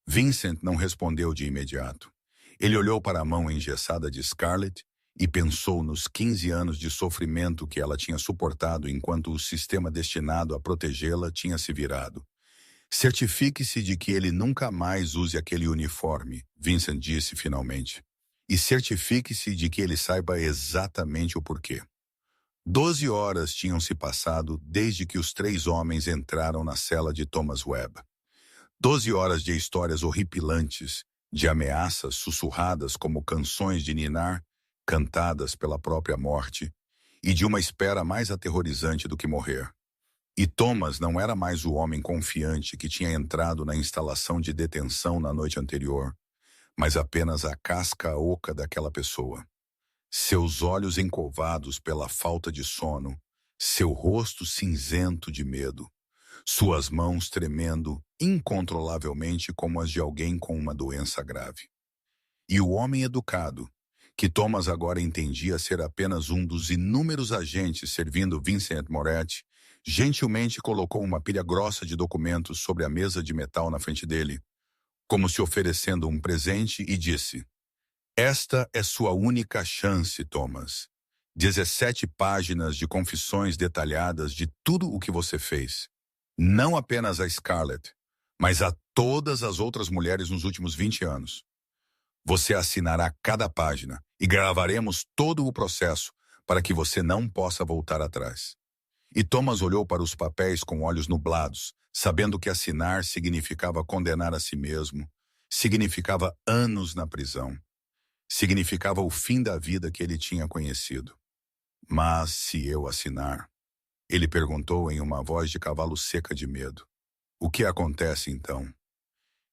Vincent não respondeu de imediato. Ele olhou para a mão engessada de Scarlett e pensou nos 15 anos de sofrimento que ela tinha suportado enquanto o sistema destinado a protegê-la tinha se virado. Certifique-se de que ele nunca mais use aquele uniforme, Vincent disse finalmente. E certifique-se de que ele saiba exatamente o porquê. 12 horas tinham se passado desde que os 3 homens entraram na cela de Thomas Webb. 12 horas de histórias horripilantes, de ameaças sussurradas como canções de ninar, cantadas pela própria morte, e de uma espera mais aterrorizante do que morrer. E Thomas não era mais o homem confiante que tinha entrado na instalação de detenção na noite anterior, mas apenas a casca oca daquela pessoa. Seus olhos encovados pela falta de sono, seu rosto cinzento de medo, suas mãos tremendo incontrolavelmente como as de alguém com uma doença grave. E o homem educado, que Thomas agora entendia ser apenas um dos inúmeros agentes servindo Vincent Moretti, gentilmente colocou uma pilha grossa de documentos sobre a mesa de metal na frente dele, como se oferecendo um presente, e disse: Esta é sua única chance, Thomas. 17 páginas de confissões detalhadas de tudo o que você fez. Não apenas a Scarlett, mas a todas as outras mulheres nos últimos 20 anos. Você assinará cada página e gravaremos todo o processo para que você não possa voltar atrás. E Thomas olhou para os papéis com olhos nublados, sabendo que assinar significava condenar a si mesmo, significava anos na prisão. Significava o fim da vida que ele tinha conhecido. Mas se eu assinar? Ele perguntou em uma voz de cavalo seca de medo. O que acontece então?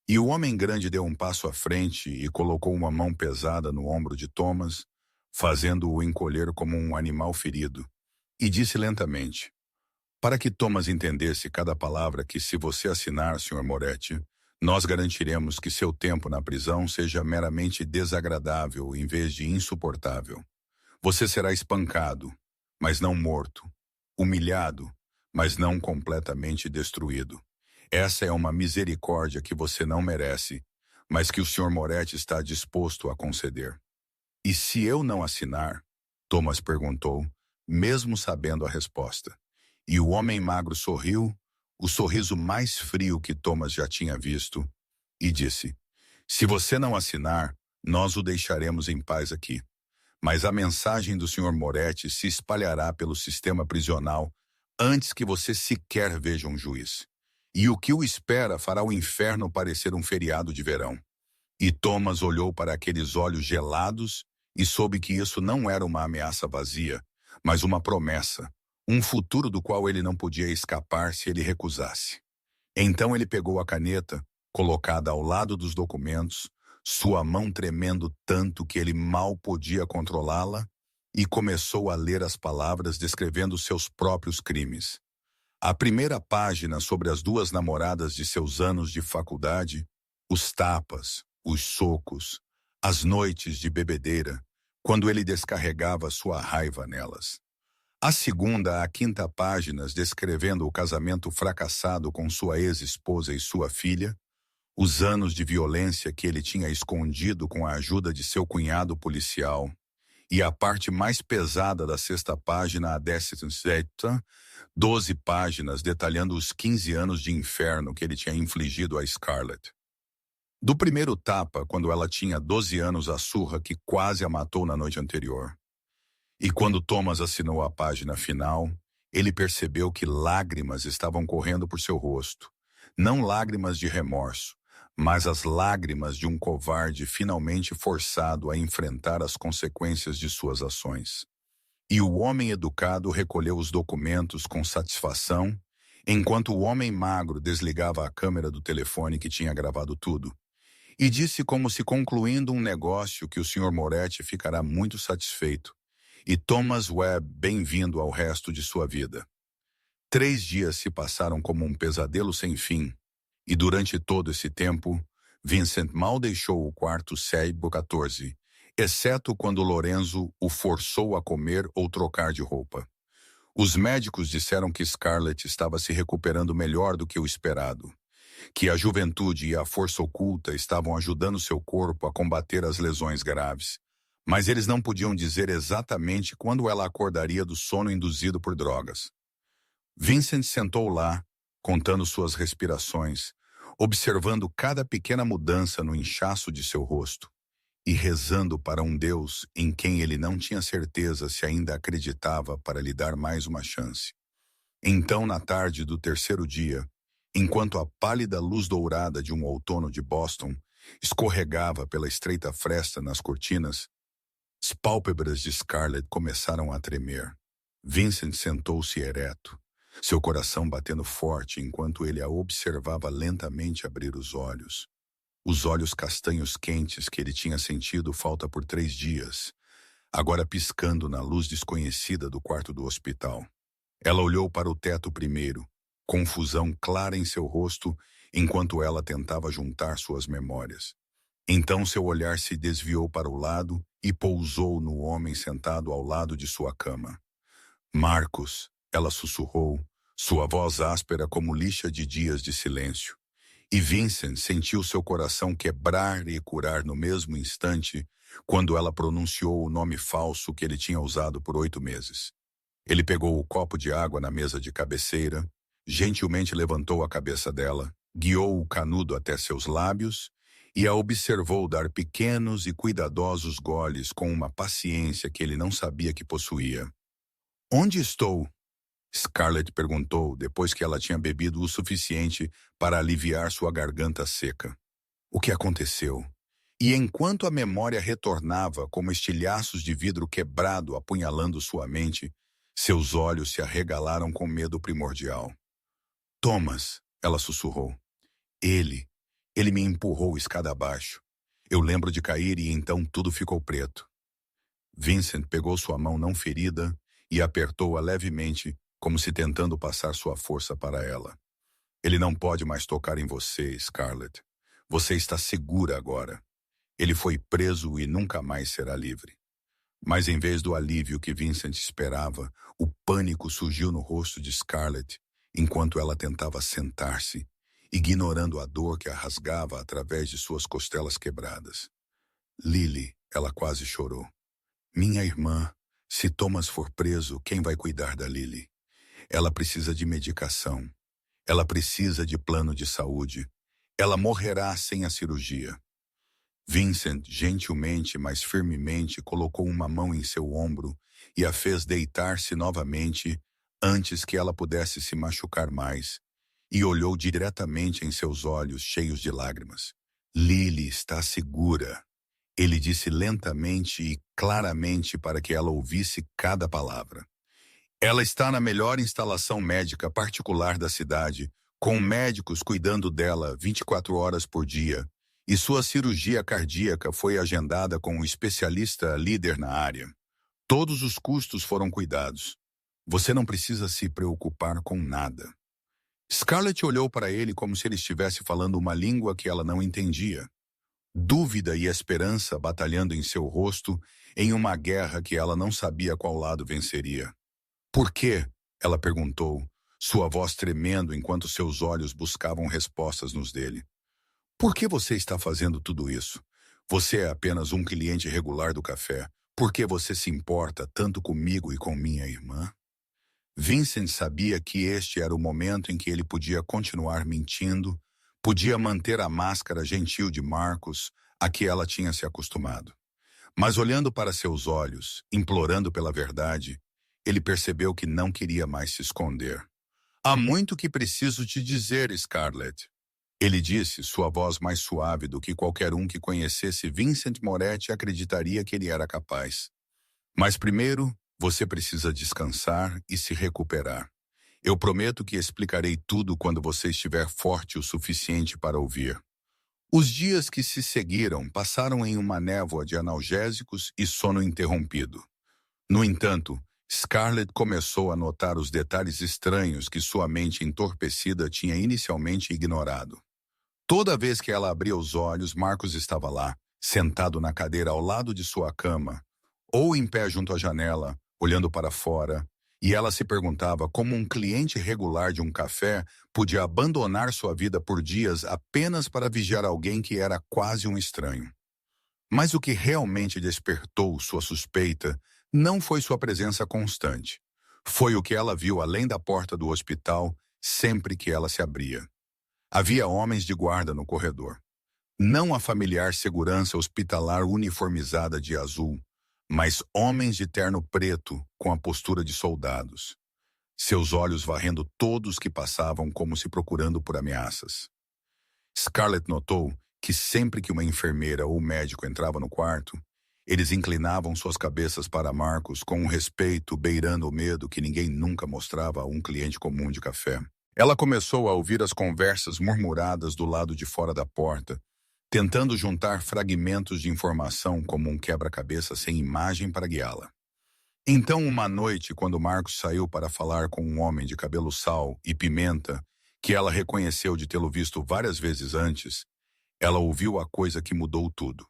E o homem grande deu um passo à frente e colocou uma mão pesada no ombro de Thomas, fazendo-o encolher como um animal ferido, e disse lentamente, para que Thomas entendesse cada palavra, que se você assinar, Sr. Moretti, nós garantiremos que seu tempo na prisão seja meramente desagradável em vez de insuportável. Você será espancado, mas não morto. Humilhado, mas não completamente destruído. Essa é uma misericórdia que você não merece, mas que o Sr. Moretti está disposto a conceder. E se eu não assinar? Thomas perguntou, mesmo sabendo a resposta. E o homem magro sorriu, o sorriso mais frio que Thomas já tinha visto, e disse: Se você não assinar, nós o deixaremos em paz aqui. Mas a mensagem do Sr. Moretti se espalhará pelo sistema prisional antes que você sequer veja um juiz. E o que o espera fará o inferno parecer um feriado de verão. E Thomas olhou para aqueles olhos gelados e soube que isso não era uma ameaça vazia, mas uma promessa, um futuro do qual ele não podia escapar se ele recusasse. Então ele pegou a caneta, colocada ao lado dos documentos, sua mão tremendo tanto que ele mal podia controlá-la, e começou a ler as palavras descrevendo seus próprios crimes. A primeira página sobre as duas namoradas de seus anos de faculdade, os tapas, os socos, as noites de bebedeira, quando ele descarregava sua raiva nelas. A segunda a quinta páginas descrevendo o casamento fracassado com sua ex-esposa e sua filha, os anos de violência que ele tinha escondido com a ajuda de seu cunhado policial, e a parte mais pesada da sexta página, a 17ª, 12 páginas detalhando os 15 anos de inferno que ele tinha infligido a Scarlett. Do primeiro tapa, quando ela tinha 12 anos, a surra que quase a matou na noite anterior. E quando Thomas assinou a página final, ele percebeu que lágrimas estavam correndo por seu rosto. Não lágrimas de remorso, mas as lágrimas de um covarde finalmente forçado a enfrentar as consequências de suas ações. E o homem educado recolheu os documentos com satisfação, enquanto o homem magro desligava a câmera do telefone que tinha gravado tudo, e disse como se concluindo um negócio que o Sr. Moretti ficará muito satisfeito, e Thomas Webb bem-vindo ao resto de sua vida. 3 dias se passaram como um pesadelo sem fim, e durante todo esse tempo, Vincent mal deixou o quarto Seibo 14, exceto quando Lorenzo o forçou a comer ou trocar de roupa. Os médicos disseram que Scarlett estava se recuperando melhor do que o esperado, que a juventude e a força oculta estavam ajudando seu corpo a combater as lesões graves, mas eles não podiam dizer exatamente quando ela acordaria do sono induzido por drogas. Vincent sentou lá, contando suas respirações, observando cada pequena mudança no inchaço de seu rosto e rezando para um Deus em quem ele não tinha certeza se ainda acreditava para lhe dar mais uma chance. Então, na tarde do terceiro dia, enquanto a pálida luz dourada de um outono de Boston escorregava pela estreita fresta nas cortinas, as pálpebras de Scarlett começaram a tremer. Vincent sentou-se ereto, seu coração batendo forte enquanto ele a observava lentamente abrir os olhos castanhos quentes que ele tinha sentido falta por 3 dias, agora piscando na luz desconhecida do quarto do hospital. Ela olhou para o teto primeiro, confusão clara em seu rosto enquanto ela tentava juntar suas memórias. Então seu olhar se desviou para o lado e pousou no homem sentado ao lado de sua cama. Marcos, ela sussurrou, sua voz áspera como lixa de dias de silêncio. E Vincent sentiu seu coração quebrar e curar no mesmo instante quando ela pronunciou o nome falso que ele tinha usado por 8 meses. Ele pegou o copo de água na mesa de cabeceira, gentilmente levantou a cabeça dela, guiou o canudo até seus lábios e a observou dar pequenos e cuidadosos goles com uma paciência que ele não sabia que possuía. "Onde estou?" Scarlett perguntou depois que ela tinha bebido o suficiente para aliviar sua garganta seca. O que aconteceu? E enquanto a memória retornava como estilhaços de vidro quebrado apunhalando sua mente, seus olhos se arregalaram com medo primordial. "Thomas", ela sussurrou. Ele me empurrou escada abaixo. Eu lembro de cair e então tudo ficou preto." Vincent pegou sua mão não ferida e apertou-a levemente, como se tentando passar sua força para ela. "Ele não pode mais tocar em você, Scarlett. Você está segura agora. Ele foi preso e nunca mais será livre." Mas em vez do alívio que Vincent esperava, o pânico surgiu no rosto de Scarlett, enquanto ela tentava sentar-se, ignorando a dor que a rasgava através de suas costelas quebradas. "Lily", ela quase chorou. "Minha irmã, Se Thomas for preso, quem vai cuidar da Lily? Ela precisa de medicação. Ela precisa de plano de saúde. Ela morrerá sem a cirurgia. Vincent, gentilmente, mas firmemente, colocou uma mão em seu ombro e a fez deitar-se novamente antes que ela pudesse se machucar mais, e olhou diretamente em seus olhos cheios de lágrimas. Lily está segura, ele disse lentamente e claramente para que ela ouvisse cada palavra. Ela está na melhor instalação médica particular da cidade, com médicos cuidando dela 24 horas por dia, e sua cirurgia cardíaca foi agendada com um especialista líder na área. Todos os custos foram cuidados. Você não precisa se preocupar com nada. Scarlett olhou para ele como se ele estivesse falando uma língua que ela não entendia. Dúvida e esperança batalhando em seu rosto em uma guerra que ela não sabia qual lado venceria. Por quê? Ela perguntou, sua voz tremendo enquanto seus olhos buscavam respostas nos dele. Por que você está fazendo tudo isso? Você é apenas um cliente regular do café. Por que você se importa tanto comigo e com minha irmã? Vincent sabia que este era o momento em que ele podia continuar mentindo, podia manter a máscara gentil de Marcos, a que ela tinha se acostumado. Mas olhando para seus olhos, implorando pela verdade, ele percebeu que não queria mais se esconder. Há muito que preciso te dizer, Scarlett. Ele disse, sua voz mais suave do que qualquer um que conhecesse Vincent Moretti acreditaria que ele era capaz. Mas primeiro, você precisa descansar e se recuperar. Eu prometo que explicarei tudo quando você estiver forte o suficiente para ouvir. Os dias que se seguiram passaram em uma névoa de analgésicos e sono interrompido. No entanto, Scarlett começou a notar os detalhes estranhos que sua mente entorpecida tinha inicialmente ignorado. Toda vez que ela abria os olhos, Marcos estava lá, sentado na cadeira ao lado de sua cama, ou em pé junto à janela, olhando para fora, e ela se perguntava como um cliente regular de um café podia abandonar sua vida por dias apenas para vigiar alguém que era quase um estranho. Mas o que realmente despertou sua suspeita não foi sua presença constante. Foi o que ela viu além da porta do hospital sempre que ela se abria. Havia homens de guarda no corredor. Não a familiar segurança hospitalar uniformizada de azul, mas homens de terno preto com a postura de soldados. Seus olhos varrendo todos que passavam como se procurando por ameaças. Scarlett notou que sempre que uma enfermeira ou médico entrava no quarto, eles inclinavam suas cabeças para Marcos com um respeito beirando o medo que ninguém nunca mostrava a um cliente comum de café. Ela começou a ouvir as conversas murmuradas do lado de fora da porta, tentando juntar fragmentos de informação como um quebra-cabeça sem imagem para guiá-la. Então, uma noite, quando Marcos saiu para falar com um homem de cabelo sal e pimenta, que ela reconheceu de tê-lo visto várias vezes antes, ela ouviu a coisa que mudou tudo.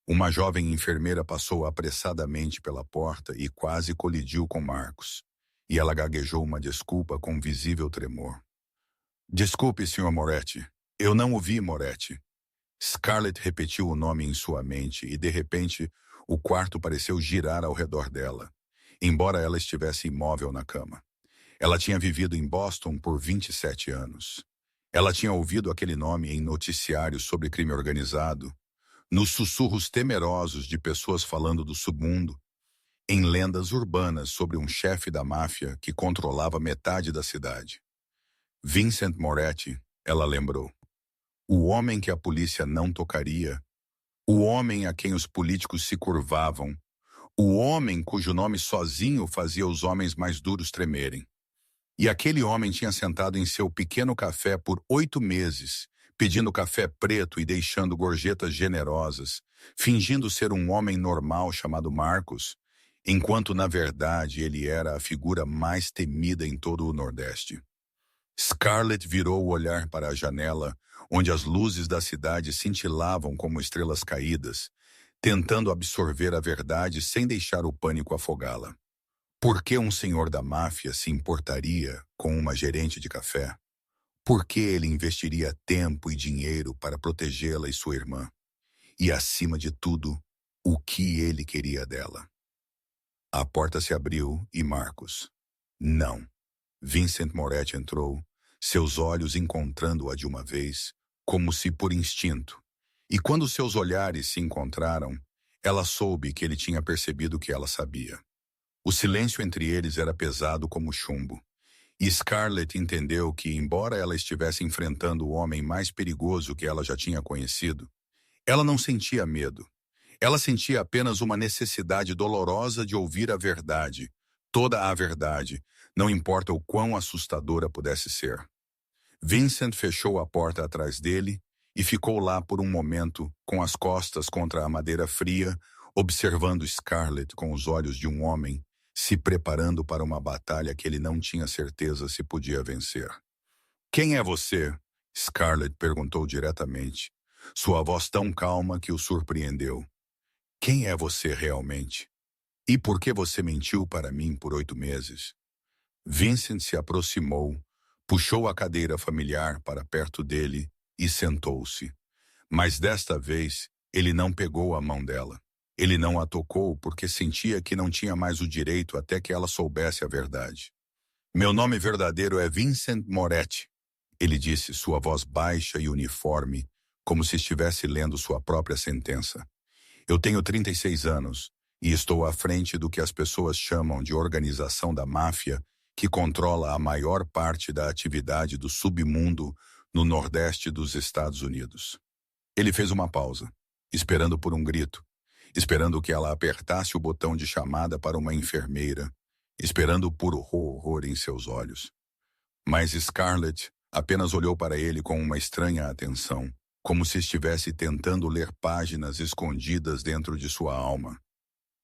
Uma jovem enfermeira passou apressadamente pela porta e quase colidiu com Marcos, e ela gaguejou uma desculpa com visível tremor. Desculpe, Sr. Moretti. Eu não o vi, Moretti. Scarlett repetiu o nome em sua mente e, de repente, o quarto pareceu girar ao redor dela, embora ela estivesse imóvel na cama. Ela tinha vivido em Boston por 27 anos. Ela tinha ouvido aquele nome em noticiários sobre crime organizado, nos sussurros temerosos de pessoas falando do submundo, em lendas urbanas sobre um chefe da máfia que controlava metade da cidade. Vincent Moretti, ela lembrou. O homem que a polícia não tocaria, o homem a quem os políticos se curvavam, o homem cujo nome sozinho fazia os homens mais duros tremerem. E aquele homem tinha sentado em seu pequeno café por 8 meses, pedindo café preto e deixando gorjetas generosas, fingindo ser um homem normal chamado Marcos, enquanto na verdade ele era a figura mais temida em todo o Nordeste. Scarlett virou o olhar para a janela, onde as luzes da cidade cintilavam como estrelas caídas, tentando absorver a verdade sem deixar o pânico afogá-la. Por que um senhor da máfia se importaria com uma gerente de café? Por que ele investiria tempo e dinheiro para protegê-la e sua irmã? E, acima de tudo, o que ele queria dela? A porta se abriu e Marcos. Não. Vincent Moretti entrou, seus olhos encontrando-a de uma vez, como se por instinto. E quando seus olhares se encontraram, ela soube que ele tinha percebido o que ela sabia. O silêncio entre eles era pesado como chumbo. E Scarlett entendeu que, embora ela estivesse enfrentando o homem mais perigoso que ela já tinha conhecido, ela não sentia medo. Ela sentia apenas uma necessidade dolorosa de ouvir a verdade, toda a verdade, não importa o quão assustadora pudesse ser. Vincent fechou a porta atrás dele e ficou lá por um momento, com as costas contra a madeira fria, observando Scarlett com os olhos de um homem, se preparando para uma batalha que ele não tinha certeza se podia vencer. Quem é você? Scarlett perguntou diretamente, sua voz tão calma que o surpreendeu. Quem é você realmente? E por que você mentiu para mim por 8 meses? Vincent se aproximou, puxou a cadeira familiar para perto dele e sentou-se. Mas desta vez, ele não pegou a mão dela. Ele não a tocou porque sentia que não tinha mais o direito até que ela soubesse a verdade. Meu nome verdadeiro é Vincent Moretti, ele disse, sua voz baixa e uniforme, como se estivesse lendo sua própria sentença. Eu tenho 36 anos e estou à frente do que as pessoas chamam de organização da máfia, que controla a maior parte da atividade do submundo no nordeste dos Estados Unidos. Ele fez uma pausa, esperando por um grito, esperando que ela apertasse o botão de chamada para uma enfermeira, esperando por horror em seus olhos. Mas Scarlett apenas olhou para ele com uma estranha atenção, como se estivesse tentando ler páginas escondidas dentro de sua alma.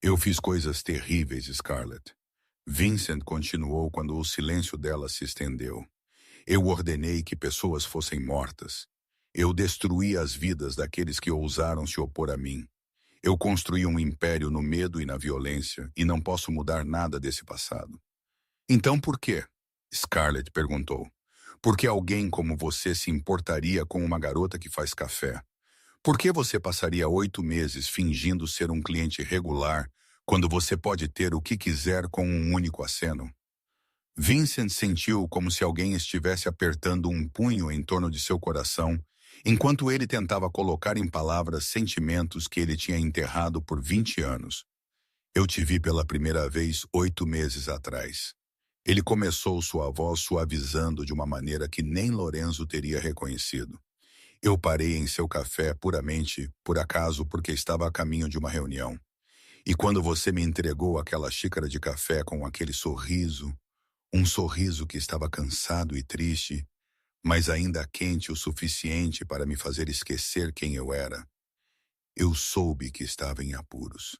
Eu fiz coisas terríveis, Scarlett. Vincent continuou quando o silêncio dela se estendeu. Eu ordenei que pessoas fossem mortas. Eu destruí as vidas daqueles que ousaram se opor a mim. Eu construí um império no medo e na violência, e não posso mudar nada desse passado. Então por quê? Scarlett perguntou. Por que alguém como você se importaria com uma garota que faz café? Por que você passaria 8 meses fingindo ser um cliente regular quando você pode ter o que quiser com um único aceno? Vincent sentiu como se alguém estivesse apertando um punho em torno de seu coração, enquanto ele tentava colocar em palavras sentimentos que ele tinha enterrado por 20 anos. Eu te vi pela primeira vez 8 meses atrás. Ele começou, sua voz suavizando de uma maneira que nem Lorenzo teria reconhecido. Eu parei em seu café puramente, por acaso, porque estava a caminho de uma reunião. E quando você me entregou aquela xícara de café com aquele sorriso, um sorriso que estava cansado e triste, mas ainda quente o suficiente para me fazer esquecer quem eu era, eu soube que estava em apuros.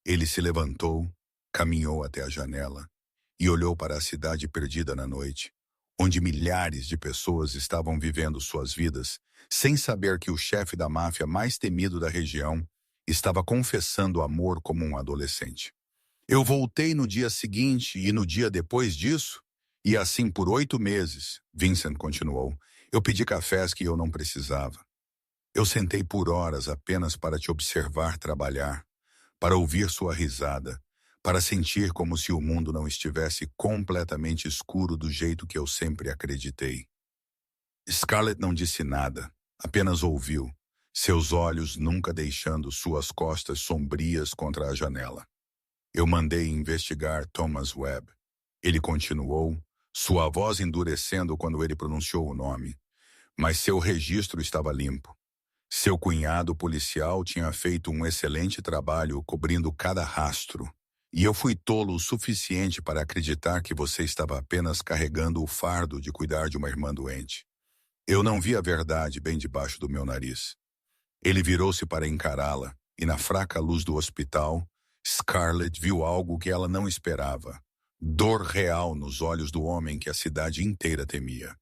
Ele se levantou, caminhou até a janela e olhou para a cidade perdida na noite, onde milhares de pessoas estavam vivendo suas vidas, sem saber que o chefe da máfia mais temido da região estava confessando amor como um adolescente. Eu voltei no dia seguinte e no dia depois disso, e assim por 8 meses, Vincent continuou, eu pedi cafés que eu não precisava. Eu sentei por horas apenas para te observar trabalhar, para ouvir sua risada, para sentir como se o mundo não estivesse completamente escuro do jeito que eu sempre acreditei. Scarlett não disse nada, apenas ouviu, seus olhos nunca deixando suas costas sombrias contra a janela. Eu mandei investigar Thomas Webb. Ele continuou, sua voz endurecendo quando ele pronunciou o nome. Mas seu registro estava limpo. Seu cunhado policial tinha feito um excelente trabalho cobrindo cada rastro. E eu fui tolo o suficiente para acreditar que você estava apenas carregando o fardo de cuidar de uma irmã doente. Eu não vi a verdade bem debaixo do meu nariz. Ele virou-se para encará-la, e na fraca luz do hospital, Scarlett viu algo que ela não esperava. Dor real nos olhos do homem que a cidade inteira temia.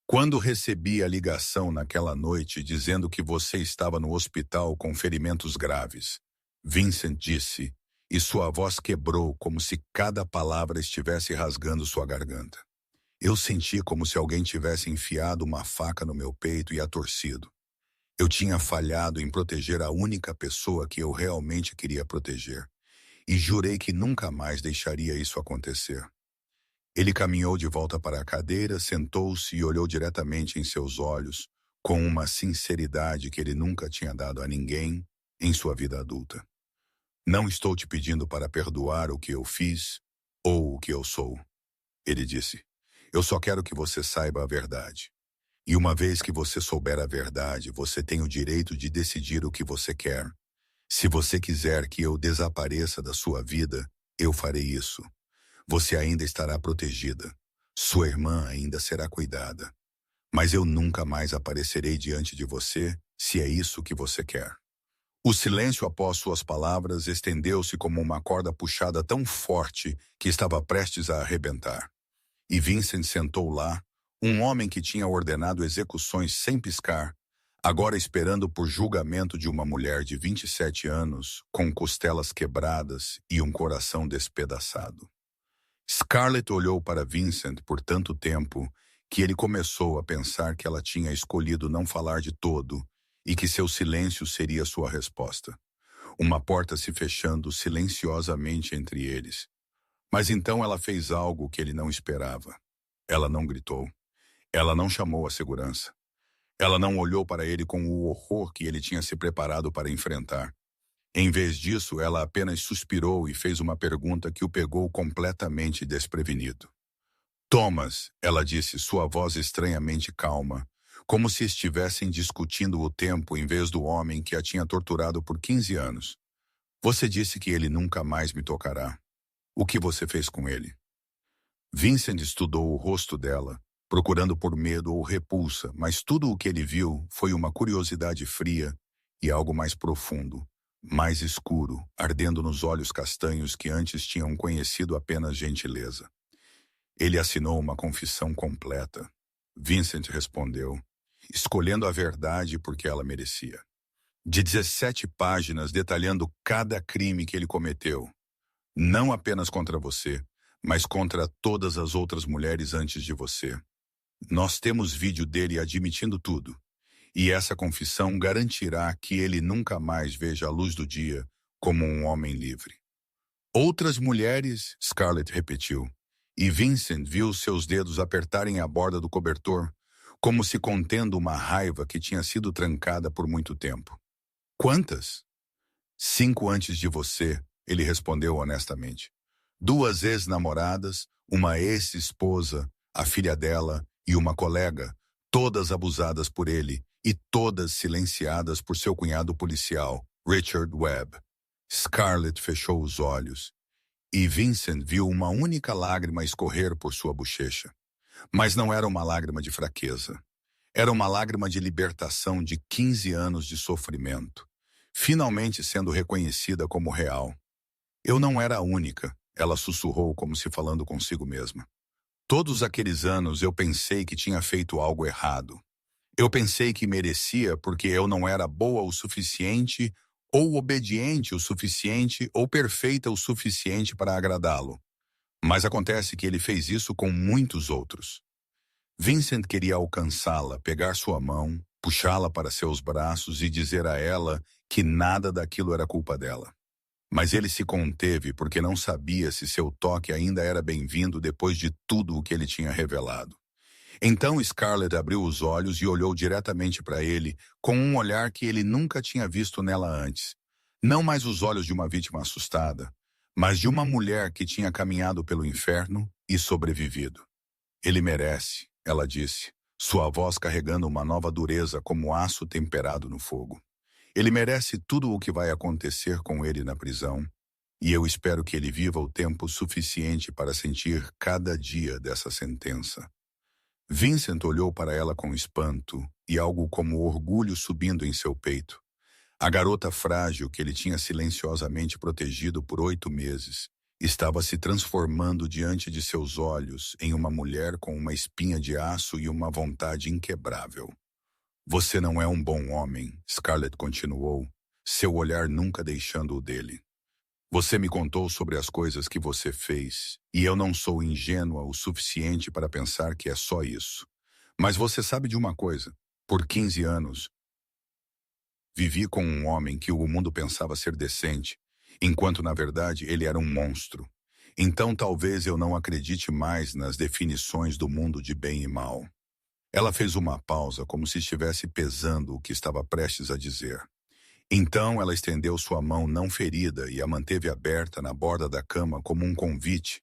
Quando recebi a ligação naquela noite dizendo que você estava no hospital com ferimentos graves, Vincent disse, e sua voz quebrou como se cada palavra estivesse rasgando sua garganta. Eu senti como se alguém tivesse enfiado uma faca no meu peito e a torcido. Eu tinha falhado em proteger a única pessoa que eu realmente queria proteger. e jurei que nunca mais deixaria isso acontecer. Ele caminhou de volta para a cadeira, sentou-se e olhou diretamente em seus olhos, com uma sinceridade que ele nunca tinha dado a ninguém em sua vida adulta. Não estou te pedindo para perdoar o que eu fiz ou o que eu sou, ele disse. Eu só quero que você saiba a verdade. E uma vez que você souber a verdade, você tem o direito de decidir o que você quer. Se você quiser que eu desapareça da sua vida, eu farei isso. Você ainda estará protegida. Sua irmã ainda será cuidada. Mas eu nunca mais aparecerei diante de você, se é isso que você quer. O silêncio após suas palavras estendeu-se como uma corda puxada tão forte que estava prestes a arrebentar. E Vincent sentou lá, um homem que tinha ordenado execuções sem piscar, agora esperando por julgamento de uma mulher de 27 anos, com costelas quebradas e um coração despedaçado. Scarlett olhou para Vincent por tanto tempo que ele começou a pensar que ela tinha escolhido não falar de todo e que seu silêncio seria sua resposta. Uma porta se fechando silenciosamente entre eles. Mas então ela fez algo que ele não esperava. Ela não gritou. Ela não chamou a segurança. Ela não olhou para ele com o horror que ele tinha se preparado para enfrentar. Em vez disso, ela apenas suspirou e fez uma pergunta que o pegou completamente desprevenido. Thomas, ela disse, sua voz estranhamente calma, como se estivessem discutindo o tempo em vez do homem que a tinha torturado por 15 anos. Você disse que ele nunca mais me tocará. O que você fez com ele? Vincent estudou o rosto dela, procurando por medo ou repulsa, mas tudo o que ele viu foi uma curiosidade fria e algo mais profundo, mais escuro, ardendo nos olhos castanhos que antes tinham conhecido apenas gentileza. Ele assinou uma confissão completa. Vincent respondeu, escolhendo a verdade porque ela merecia. De 17 páginas detalhando cada crime que ele cometeu. Não apenas contra você, mas contra todas as outras mulheres antes de você. Nós temos vídeo dele admitindo tudo. E essa confissão garantirá que ele nunca mais veja a luz do dia como um homem livre. Outras mulheres, Scarlett repetiu, e Vincent viu seus dedos apertarem a borda do cobertor, como se contendo uma raiva que tinha sido trancada por muito tempo. Quantas? 5 antes de você, ele respondeu honestamente. 2 ex-namoradas, uma ex-esposa, a filha dela e uma colega, todas abusadas por ele e todas silenciadas por seu cunhado policial, Richard Webb. Scarlett fechou os olhos e Vincent viu uma única lágrima escorrer por sua bochecha. Mas não era uma lágrima de fraqueza. Era uma lágrima de libertação de 15 anos de sofrimento, finalmente sendo reconhecida como real. Eu não era a única, ela sussurrou como se falando consigo mesma. Todos aqueles anos eu pensei que tinha feito algo errado. Eu pensei que merecia porque eu não era boa o suficiente, ou obediente o suficiente, ou perfeita o suficiente para agradá-lo. Mas acontece que ele fez isso com muitos outros. Vincent queria alcançá-la, pegar sua mão, puxá-la para seus braços e dizer a ela que nada daquilo era culpa dela. Mas ele se conteve porque não sabia se seu toque ainda era bem-vindo depois de tudo o que ele tinha revelado. Então Scarlett abriu os olhos e olhou diretamente para ele com um olhar que ele nunca tinha visto nela antes. Não mais os olhos de uma vítima assustada, mas de uma mulher que tinha caminhado pelo inferno e sobrevivido. Ele merece, ela disse, sua voz carregando uma nova dureza como aço temperado no fogo. Ele merece tudo o que vai acontecer com ele na prisão, e eu espero que ele viva o tempo suficiente para sentir cada dia dessa sentença. Vincent olhou para ela com espanto e algo como orgulho subindo em seu peito. A garota frágil que ele tinha silenciosamente protegido por 8 meses estava se transformando diante de seus olhos em uma mulher com uma espinha de aço e uma vontade inquebrável. Você não é um bom homem, Scarlett continuou, seu olhar nunca deixando o dele. Você me contou sobre as coisas que você fez, e eu não sou ingênua o suficiente para pensar que é só isso. Mas você sabe de uma coisa, por 15 anos, vivi com um homem que o mundo pensava ser decente, enquanto na verdade ele era um monstro. Então talvez eu não acredite mais nas definições do mundo de bem e mal. Ela fez uma pausa, como se estivesse pesando o que estava prestes a dizer. Então ela estendeu sua mão não ferida e a manteve aberta na borda da cama como um convite,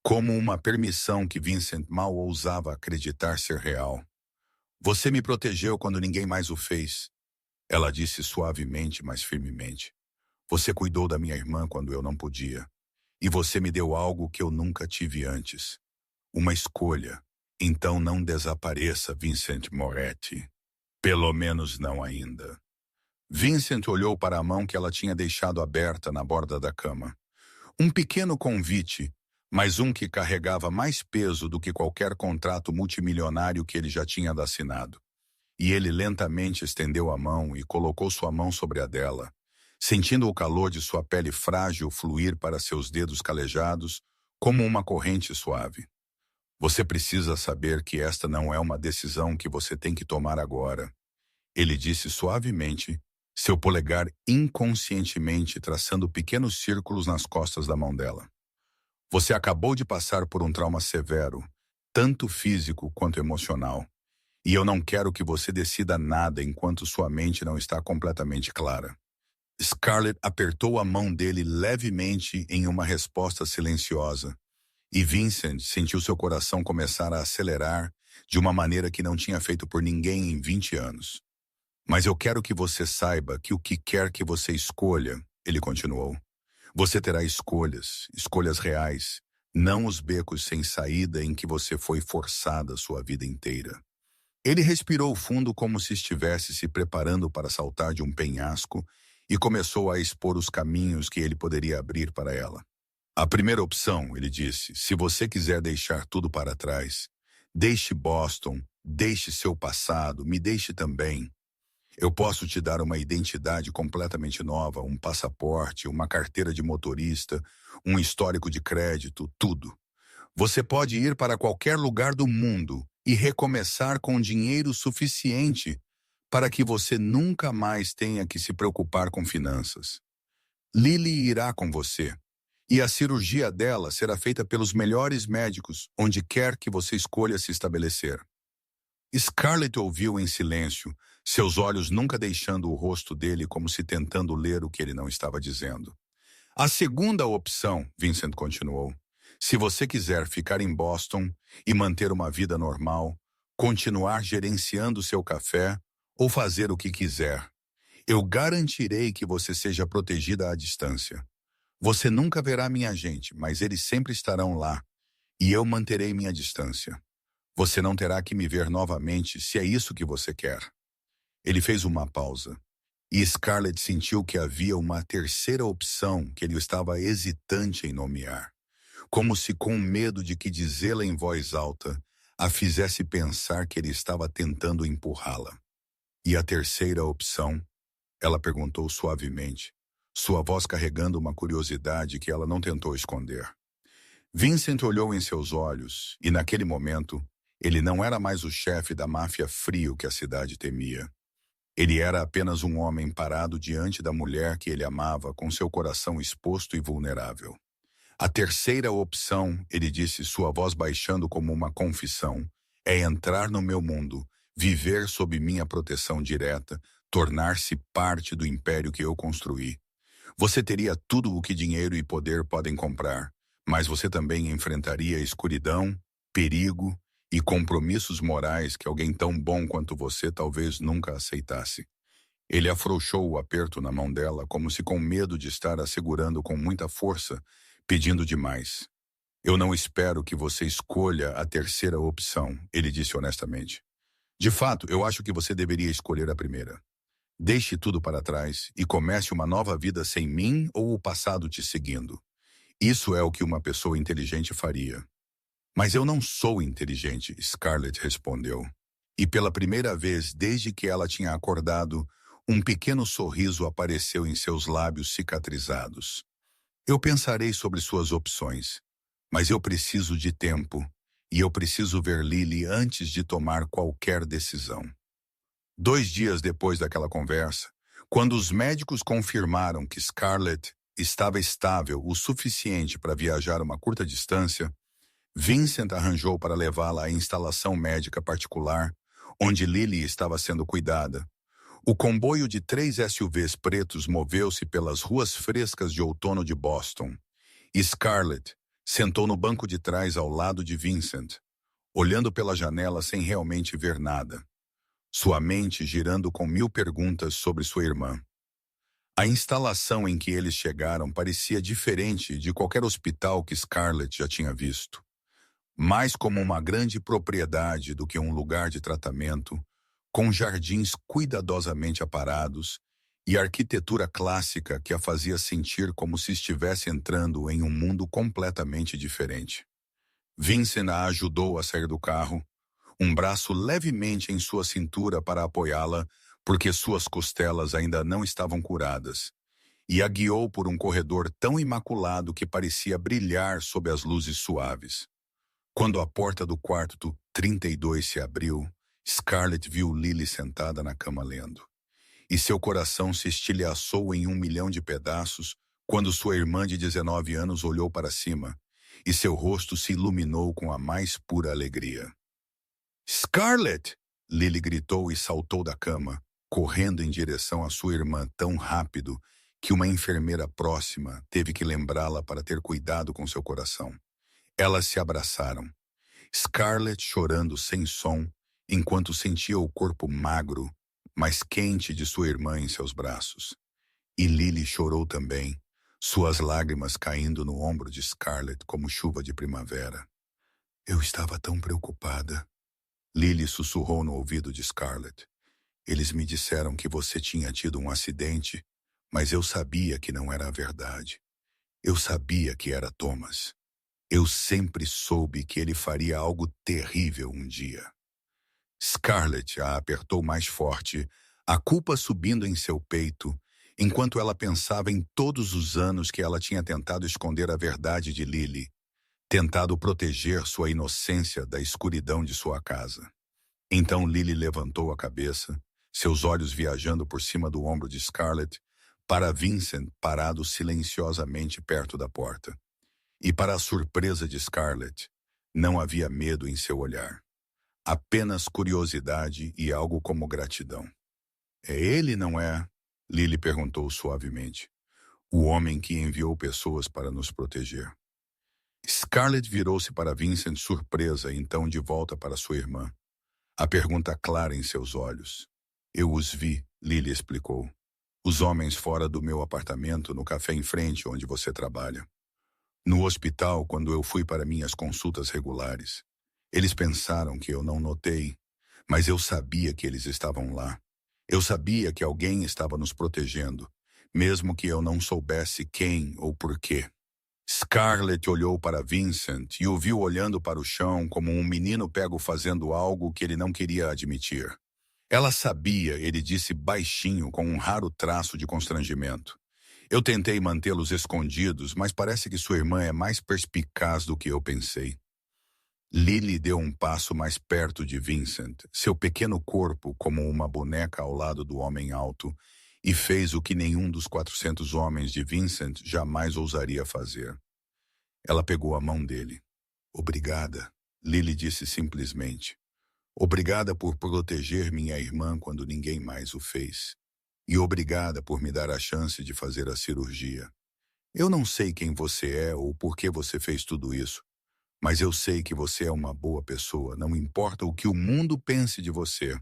como uma permissão que Vincent mal ousava acreditar ser real. Você me protegeu quando ninguém mais o fez, ela disse suavemente, mas firmemente. Você cuidou da minha irmã quando eu não podia. E você me deu algo que eu nunca tive antes. Uma escolha. Então não desapareça, Vincent Moretti. Pelo menos não ainda. Vincent olhou para a mão que ela tinha deixado aberta na borda da cama. Um pequeno convite, mas um que carregava mais peso do que qualquer contrato multimilionário que ele já tinha assinado. E ele lentamente estendeu a mão e colocou sua mão sobre a dela, sentindo o calor de sua pele frágil fluir para seus dedos calejados como uma corrente suave. Você precisa saber que esta não é uma decisão que você tem que tomar agora, ele disse suavemente, seu polegar inconscientemente traçando pequenos círculos nas costas da mão dela. Você acabou de passar por um trauma severo, tanto físico quanto emocional. E eu não quero que você decida nada enquanto sua mente não está completamente clara. Scarlett apertou a mão dele levemente em uma resposta silenciosa, e Vincent sentiu seu coração começar a acelerar de uma maneira que não tinha feito por ninguém em 20 anos. Mas eu quero que você saiba que o que quer que você escolha, ele continuou, você terá escolhas, escolhas reais, não os becos sem saída em que você foi forçada sua vida inteira. Ele respirou fundo como se estivesse se preparando para saltar de um penhasco e começou a expor os caminhos que ele poderia abrir para ela. A primeira opção, ele disse, se você quiser deixar tudo para trás, deixe Boston, deixe seu passado, me deixe também. Eu posso te dar uma identidade completamente nova, um passaporte, uma carteira de motorista, um histórico de crédito, tudo. Você pode ir para qualquer lugar do mundo e recomeçar com dinheiro suficiente para que você nunca mais tenha que se preocupar com finanças. Lily irá com você, e a cirurgia dela será feita pelos melhores médicos onde quer que você escolha se estabelecer. Scarlett ouviu em silêncio, seus olhos nunca deixando o rosto dele como se tentando ler o que ele não estava dizendo. A segunda opção, Vincent continuou, se você quiser ficar em Boston e manter uma vida normal, continuar gerenciando seu café ou fazer o que quiser, eu garantirei que você seja protegida à distância. Você nunca verá minha gente, mas eles sempre estarão lá, e eu manterei minha distância. Você não terá que me ver novamente se é isso que você quer. Ele fez uma pausa, e Scarlett sentiu que havia uma terceira opção que ele estava hesitante em nomear, como se com medo de que dizê-la em voz alta a fizesse pensar que ele estava tentando empurrá-la. E a terceira opção? Ela perguntou suavemente, sua voz carregando uma curiosidade que ela não tentou esconder. Vincent olhou em seus olhos, e naquele momento, ele não era mais o chefe da máfia frio que a cidade temia. Ele era apenas um homem parado diante da mulher que ele amava com seu coração exposto e vulnerável. A terceira opção, ele disse, sua voz baixando como uma confissão, é entrar no meu mundo, viver sob minha proteção direta, tornar-se parte do império que eu construí. Você teria tudo o que dinheiro e poder podem comprar, mas você também enfrentaria escuridão, perigo e compromissos morais que alguém tão bom quanto você talvez nunca aceitasse. Ele afrouxou o aperto na mão dela como se com medo de estar a segurando com muita força, pedindo demais. Eu não espero que você escolha a terceira opção, ele disse honestamente. De fato, eu acho que você deveria escolher a primeira. Deixe tudo para trás e comece uma nova vida sem mim ou o passado te seguindo. Isso é o que uma pessoa inteligente faria. Mas eu não sou inteligente, Scarlett respondeu. E pela primeira vez desde que ela tinha acordado, um pequeno sorriso apareceu em seus lábios cicatrizados. Eu pensarei sobre suas opções, mas eu preciso de tempo, e eu preciso ver Lily antes de tomar qualquer decisão. 2 dias depois daquela conversa, quando os médicos confirmaram que Scarlett estava estável o suficiente para viajar uma curta distância, Vincent arranjou para levá-la à instalação médica particular, onde Lily estava sendo cuidada. O comboio de 3 SUVs pretos moveu-se pelas ruas frescas de outono de Boston, e Scarlett sentou no banco de trás ao lado de Vincent, olhando pela janela sem realmente ver nada, sua mente girando com 1000 perguntas sobre sua irmã. A instalação em que eles chegaram parecia diferente de qualquer hospital que Scarlett já tinha visto. Mais como uma grande propriedade do que um lugar de tratamento, com jardins cuidadosamente aparados e arquitetura clássica que a fazia sentir como se estivesse entrando em um mundo completamente diferente. Vincent a ajudou a sair do carro, um braço levemente em sua cintura para apoiá-la, porque suas costelas ainda não estavam curadas, e a guiou por um corredor tão imaculado que parecia brilhar sob as luzes suaves. Quando a porta do quarto 32 se abriu, Scarlett viu Lily sentada na cama lendo. E seu coração se estilhaçou em 1 milhão de pedaços quando sua irmã de 19 anos olhou para cima, e seu rosto se iluminou com a mais pura alegria. "Scarlett!" Lily gritou e saltou da cama, correndo em direção à sua irmã tão rápido que uma enfermeira próxima teve que lembrá-la para ter cuidado com seu coração. Elas se abraçaram, Scarlett chorando sem som, enquanto sentia o corpo magro, mas quente de sua irmã em seus braços. E Lily chorou também, suas lágrimas caindo no ombro de Scarlett como chuva de primavera. "Eu estava tão preocupada." Lily sussurrou no ouvido de Scarlett. "Eles me disseram que você tinha tido um acidente, mas eu sabia que não era a verdade. Eu sabia que era Thomas. Eu sempre soube que ele faria algo terrível um dia." Scarlett a apertou mais forte, a culpa subindo em seu peito, enquanto ela pensava em todos os anos que ela tinha tentado esconder a verdade de Lily, tentado proteger sua inocência da escuridão de sua casa. Então Lily levantou a cabeça, seus olhos viajando por cima do ombro de Scarlett, para Vincent parado silenciosamente perto da porta. E para a surpresa de Scarlett, não havia medo em seu olhar. Apenas curiosidade e algo como gratidão. "É ele, não é?" Lily perguntou suavemente. "O homem que enviou pessoas para nos proteger." Scarlett virou-se para Vincent surpresa e então de volta para sua irmã. A pergunta clara em seus olhos. "Eu os vi", Lily explicou. "Os homens fora do meu apartamento no café em frente onde você trabalha. No hospital, quando eu fui para minhas consultas regulares. Eles pensaram que eu não notei, mas eu sabia que eles estavam lá. Eu sabia que alguém estava nos protegendo, mesmo que eu não soubesse quem ou por quê." Scarlett olhou para Vincent e o viu olhando para o chão como um menino pego fazendo algo que ele não queria admitir. "Ela sabia", ele disse baixinho com um raro traço de constrangimento. "Eu tentei mantê-los escondidos, mas parece que sua irmã é mais perspicaz do que eu pensei." Lily deu um passo mais perto de Vincent, seu pequeno corpo como uma boneca ao lado do homem alto, e fez o que nenhum dos 400 homens de Vincent jamais ousaria fazer. Ela pegou a mão dele. "Obrigada", Lily disse simplesmente. "Obrigada por proteger minha irmã quando ninguém mais o fez. E obrigada por me dar a chance de fazer a cirurgia. Eu não sei quem você é ou por que você fez tudo isso, mas eu sei que você é uma boa pessoa, não importa o que o mundo pense de você."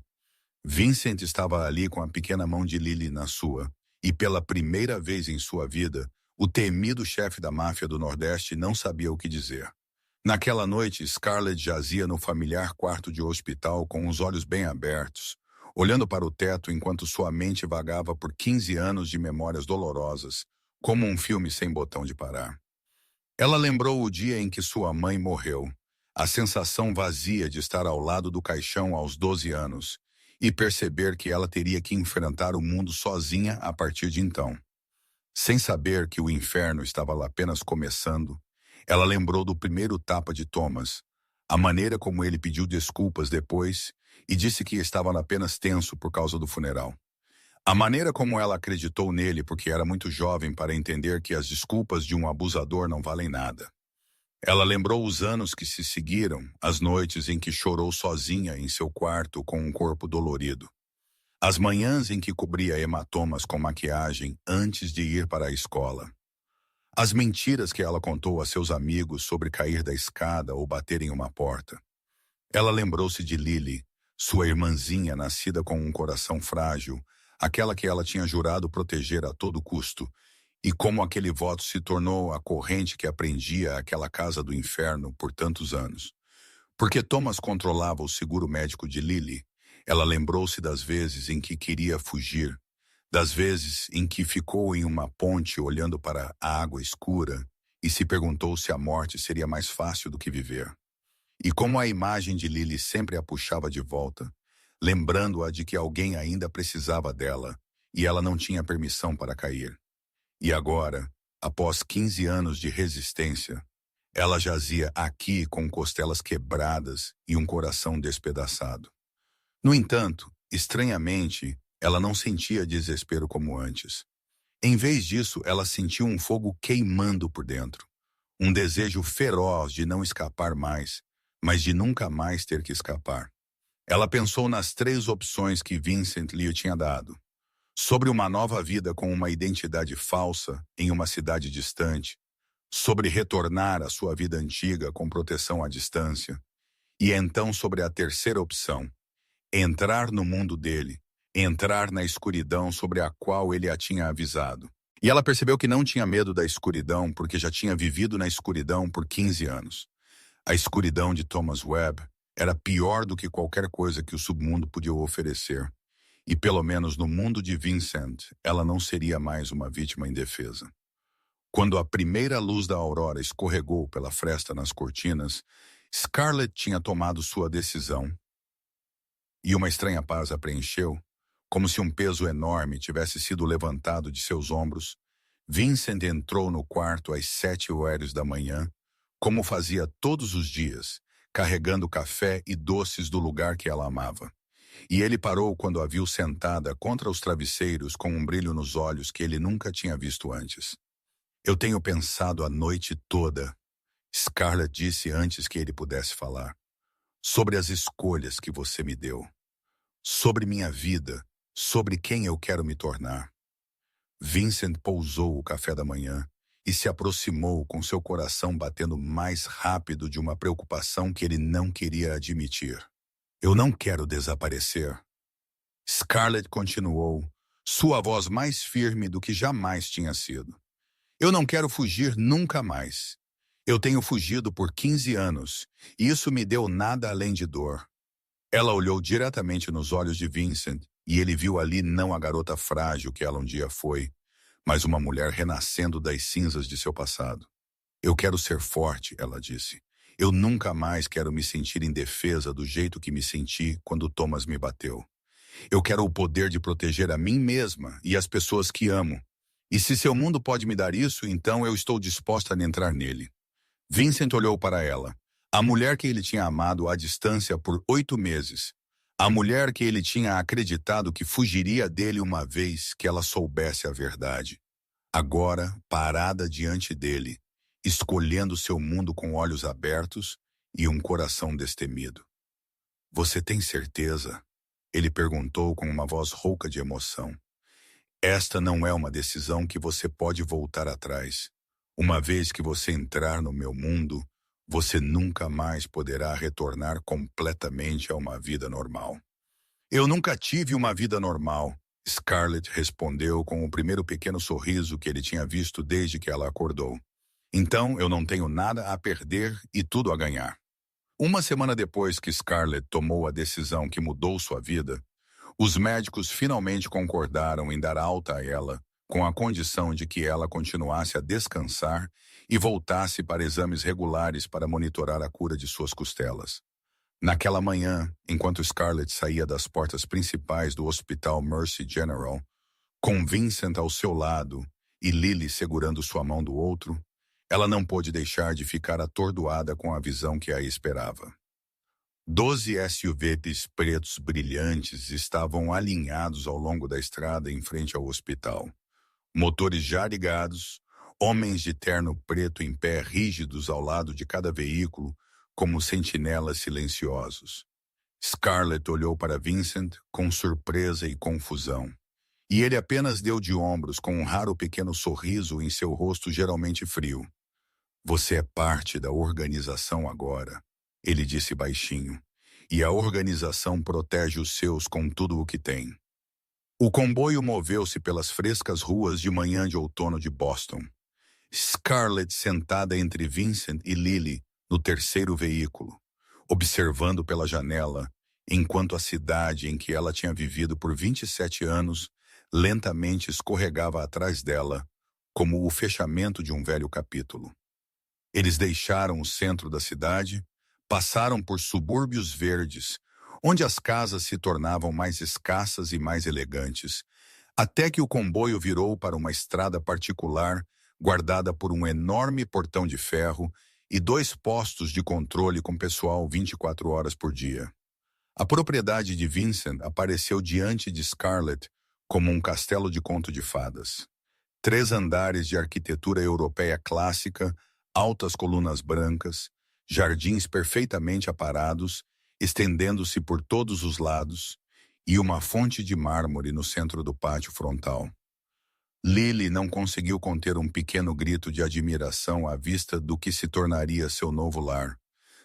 Vincent estava ali com a pequena mão de Lily na sua, e pela primeira vez em sua vida, o temido chefe da máfia do Nordeste não sabia o que dizer. Naquela noite, Scarlett jazia no familiar quarto de hospital com os olhos bem abertos, olhando para o teto enquanto sua mente vagava por 15 anos de memórias dolorosas, como um filme sem botão de parar. Ela lembrou o dia em que sua mãe morreu, a sensação vazia de estar ao lado do caixão aos 12 anos, e perceber que ela teria que enfrentar o mundo sozinha a partir de então. Sem saber que o inferno estava lá apenas começando, ela lembrou do primeiro tapa de Thomas, a maneira como ele pediu desculpas depois e disse que estava apenas tenso por causa do funeral. A maneira como ela acreditou nele porque era muito jovem para entender que as desculpas de um abusador não valem nada. Ela lembrou os anos que se seguiram, as noites em que chorou sozinha em seu quarto com um corpo dolorido. As manhãs em que cobria hematomas com maquiagem antes de ir para a escola. As mentiras que ela contou a seus amigos sobre cair da escada ou bater em uma porta. Ela lembrou-se de Lily, sua irmãzinha nascida com um coração frágil, aquela que ela tinha jurado proteger a todo custo, e como aquele voto se tornou a corrente que prendia aquela casa do inferno por tantos anos. Porque Thomas controlava o seguro médico de Lily, ela lembrou-se das vezes em que queria fugir, das vezes em que ficou em uma ponte olhando para a água escura e se perguntou se a morte seria mais fácil do que viver. E como a imagem de Lily sempre a puxava de volta, lembrando-a de que alguém ainda precisava dela e ela não tinha permissão para cair. E agora, após 15 anos de resistência, ela jazia aqui com costelas quebradas e um coração despedaçado. No entanto, estranhamente, ela não sentia desespero como antes. Em vez disso, ela sentiu um fogo queimando por dentro. Um desejo feroz de não escapar mais, mas de nunca mais ter que escapar. Ela pensou nas 3 opções que Vincent lhe tinha dado. Sobre uma nova vida com uma identidade falsa em uma cidade distante, sobre retornar à sua vida antiga com proteção à distância, e então sobre a terceira opção, entrar no mundo dele, entrar na escuridão sobre a qual ele a tinha avisado. E ela percebeu que não tinha medo da escuridão porque já tinha vivido na escuridão por 15 anos. A escuridão de Thomas Webb era pior do que qualquer coisa que o submundo podia oferecer. E pelo menos no mundo de Vincent, ela não seria mais uma vítima indefesa. Quando a primeira luz da aurora escorregou pela fresta nas cortinas, Scarlett tinha tomado sua decisão. E uma estranha paz a preencheu, como se um peso enorme tivesse sido levantado de seus ombros. Vincent entrou no quarto às 7 horas da manhã, como fazia todos os dias, carregando café e doces do lugar que ela amava. E ele parou quando a viu sentada contra os travesseiros com um brilho nos olhos que ele nunca tinha visto antes. Eu tenho pensado a noite toda, Scarlett disse antes que ele pudesse falar, sobre as escolhas que você me deu, sobre minha vida, sobre quem eu quero me tornar. Vincent pousou o café da manhã e se aproximou com seu coração batendo mais rápido de uma preocupação que ele não queria admitir. Eu não quero desaparecer. Scarlett continuou, sua voz mais firme do que jamais tinha sido. Eu não quero fugir nunca mais. Eu tenho fugido por 15 anos, e isso me deu nada além de dor. Ela olhou diretamente nos olhos de Vincent, e ele viu ali não a garota frágil que ela um dia foi, mas uma mulher renascendo das cinzas de seu passado. Eu quero ser forte, ela disse. Eu nunca mais quero me sentir indefesa do jeito que me senti quando Thomas me bateu. Eu quero o poder de proteger a mim mesma e as pessoas que amo. E se seu mundo pode me dar isso, então eu estou disposta a entrar nele. Vincent olhou para ela. A mulher que ele tinha amado à distância por 8 meses. A mulher que ele tinha acreditado que fugiria dele uma vez que ela soubesse a verdade. Agora, parada diante dele, escolhendo seu mundo com olhos abertos e um coração destemido. Você tem certeza? Ele perguntou com uma voz rouca de emoção. Esta não é uma decisão que você pode voltar atrás. Uma vez que você entrar no meu mundo, você nunca mais poderá retornar completamente a uma vida normal. Eu nunca tive uma vida normal, Scarlett respondeu com o primeiro pequeno sorriso que ele tinha visto desde que ela acordou. Então eu não tenho nada a perder e tudo a ganhar. Uma semana depois que Scarlett tomou a decisão que mudou sua vida, os médicos finalmente concordaram em dar alta a ela, com a condição de que ela continuasse a descansar e voltasse para exames regulares para monitorar a cura de suas costelas. Naquela manhã, enquanto Scarlett saía das portas principais do Hospital Mercy General, com Vincent ao seu lado e Lily segurando sua mão do outro, ela não pôde deixar de ficar atordoada com a visão que a esperava. 12 SUVs pretos brilhantes estavam alinhados ao longo da estrada em frente ao hospital. Motores já ligados, homens de terno preto em pé rígidos ao lado de cada veículo, como sentinelas silenciosos. Scarlett olhou para Vincent com surpresa e confusão. E ele apenas deu de ombros com um raro pequeno sorriso em seu rosto geralmente frio. Você é parte da organização agora, ele disse baixinho. E a organização protege os seus com tudo o que tem. O comboio moveu-se pelas frescas ruas de manhã de outono de Boston. Scarlett sentada entre Vincent e Lily no terceiro veículo, observando pela janela, enquanto a cidade em que ela tinha vivido por 27 anos lentamente escorregava atrás dela, como o fechamento de um velho capítulo. Eles deixaram o centro da cidade, passaram por subúrbios verdes, onde as casas se tornavam mais escassas e mais elegantes, até que o comboio virou para uma estrada particular guardada por um enorme portão de ferro e 2 postos de controle com pessoal 24 horas por dia. A propriedade de Vincent apareceu diante de Scarlett como um castelo de conto de fadas. 3 andares de arquitetura europeia clássica, altas colunas brancas, jardins perfeitamente aparados, estendendo-se por todos os lados, e uma fonte de mármore no centro do pátio frontal. Lily não conseguiu conter um pequeno grito de admiração à vista do que se tornaria seu novo lar,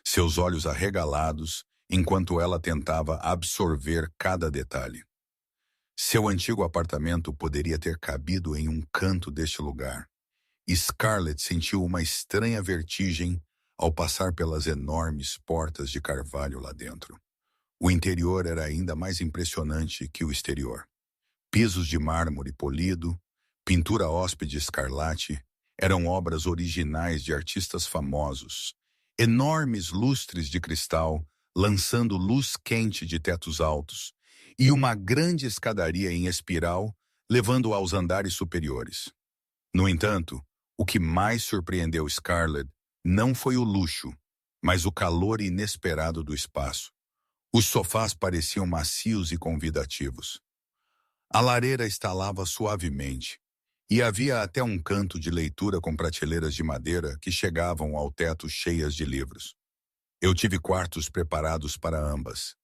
seus olhos arregalados, enquanto ela tentava absorver cada detalhe. Seu antigo apartamento poderia ter cabido em um canto deste lugar. Scarlett sentiu uma estranha vertigem ao passar pelas enormes portas de carvalho lá dentro. O interior era ainda mais impressionante que o exterior. Pisos de mármore polido, pintura hóspede escarlate, eram obras originais de artistas famosos. Enormes lustres de cristal, lançando luz quente de tetos altos, e uma grande escadaria em espiral, levando aos andares superiores. No entanto, o que mais surpreendeu Scarlett não foi o luxo, mas o calor inesperado do espaço. Os sofás pareciam macios e convidativos. A lareira estalava suavemente, e havia até um canto de leitura com prateleiras de madeira que chegavam ao teto cheias de livros. Eu tive quartos preparados para ambas,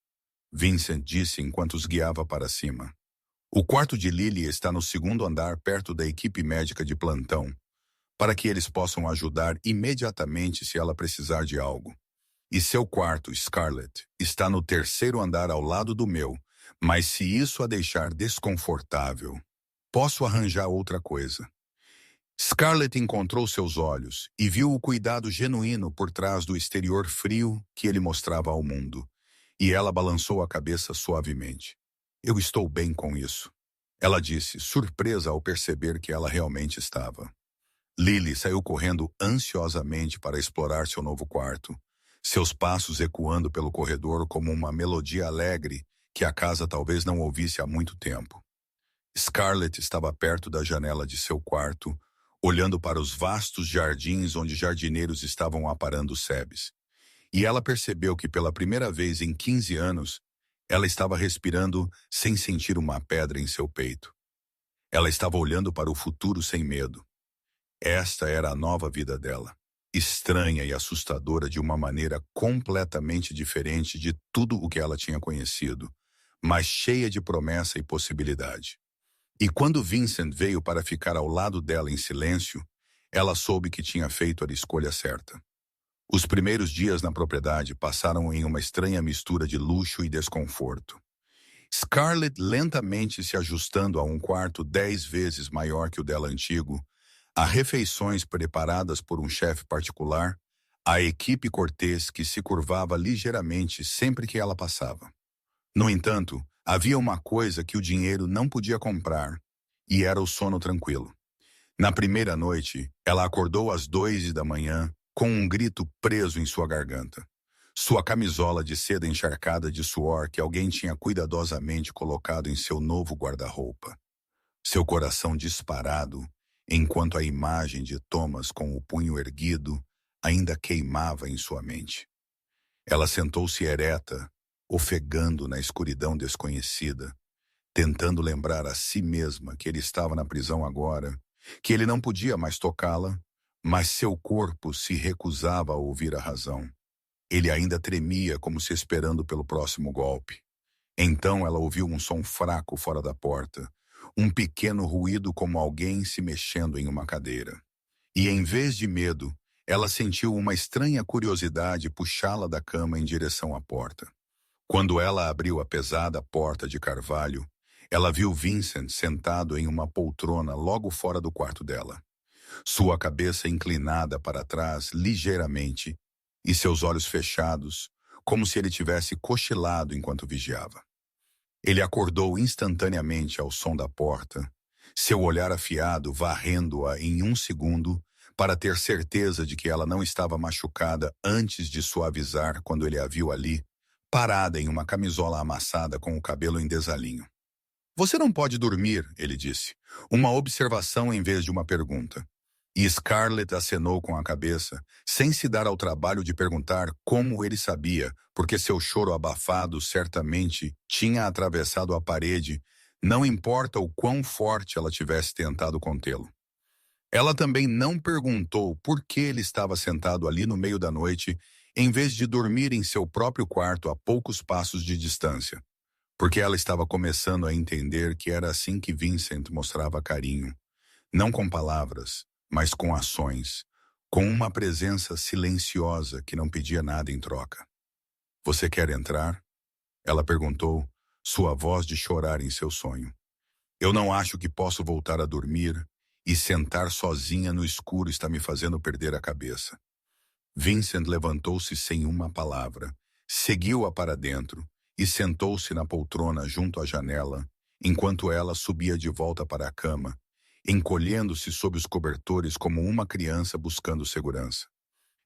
Vincent disse enquanto os guiava para cima. O quarto de Lily está no 2º andar perto da equipe médica de plantão, para que eles possam ajudar imediatamente se ela precisar de algo. E seu quarto, Scarlett, está no 3º andar ao lado do meu, mas se isso a deixar desconfortável, posso arranjar outra coisa. Scarlett encontrou seus olhos e viu o cuidado genuíno por trás do exterior frio que ele mostrava ao mundo, e ela balançou a cabeça suavemente. Eu estou bem com isso, ela disse, surpresa ao perceber que ela realmente estava. Lily saiu correndo ansiosamente para explorar seu novo quarto, seus passos ecoando pelo corredor como uma melodia alegre que a casa talvez não ouvisse há muito tempo. Scarlett estava perto da janela de seu quarto, olhando para os vastos jardins onde jardineiros estavam aparando sebes. E ela percebeu que pela primeira vez em 15 anos, ela estava respirando sem sentir uma pedra em seu peito. Ela estava olhando para o futuro sem medo. Esta era a nova vida dela, estranha e assustadora de uma maneira completamente diferente de tudo o que ela tinha conhecido, mas cheia de promessa e possibilidade. E quando Vincent veio para ficar ao lado dela em silêncio, ela soube que tinha feito a escolha certa. Os primeiros dias na propriedade passaram em uma estranha mistura de luxo e desconforto. Scarlett lentamente se ajustando a um quarto 10 vezes maior que o dela antigo, a refeições preparadas por um chefe particular, a equipe cortês que se curvava ligeiramente sempre que ela passava. No entanto, havia uma coisa que o dinheiro não podia comprar, e era o sono tranquilo. Na primeira noite, ela acordou às 2 da manhã, com um grito preso em sua garganta. Sua camisola de seda encharcada de suor que alguém tinha cuidadosamente colocado em seu novo guarda-roupa. Seu coração disparado, enquanto a imagem de Thomas com o punho erguido ainda queimava em sua mente. Ela sentou-se ereta, ofegando na escuridão desconhecida, tentando lembrar a si mesma que ele estava na prisão agora, que ele não podia mais tocá-la, mas seu corpo se recusava a ouvir a razão. Ele ainda tremia como se esperando pelo próximo golpe. Então ela ouviu um som fraco fora da porta, um pequeno ruído como alguém se mexendo em uma cadeira. E em vez de medo, ela sentiu uma estranha curiosidade puxá-la da cama em direção à porta. Quando ela abriu a pesada porta de carvalho, ela viu Vincent sentado em uma poltrona logo fora do quarto dela, sua cabeça inclinada para trás ligeiramente e seus olhos fechados, como se ele tivesse cochilado enquanto vigiava. Ele acordou instantaneamente ao som da porta, seu olhar afiado varrendo-a em um segundo para ter certeza de que ela não estava machucada antes de suavizar quando ele a viu ali, parada em uma camisola amassada com o cabelo em desalinho. "Você não pode dormir", ele disse, uma observação em vez de uma pergunta. E Scarlett acenou com a cabeça, sem se dar ao trabalho de perguntar como ele sabia, porque seu choro abafado certamente tinha atravessado a parede, não importa o quão forte ela tivesse tentado contê-lo. Ela também não perguntou por que ele estava sentado ali no meio da noite, em vez de dormir em seu próprio quarto a poucos passos de distância, porque ela estava começando a entender que era assim que Vincent mostrava carinho, não com palavras, mas com ações, com uma presença silenciosa que não pedia nada em troca. "Você quer entrar?" Ela perguntou, sua voz de chorar em seu sonho. "Eu não acho que posso voltar a dormir e sentar sozinha no escuro está me fazendo perder a cabeça." Vincent levantou-se sem uma palavra, seguiu-a para dentro e sentou-se na poltrona junto à janela, enquanto ela subia de volta para a cama, encolhendo-se sob os cobertores como uma criança buscando segurança.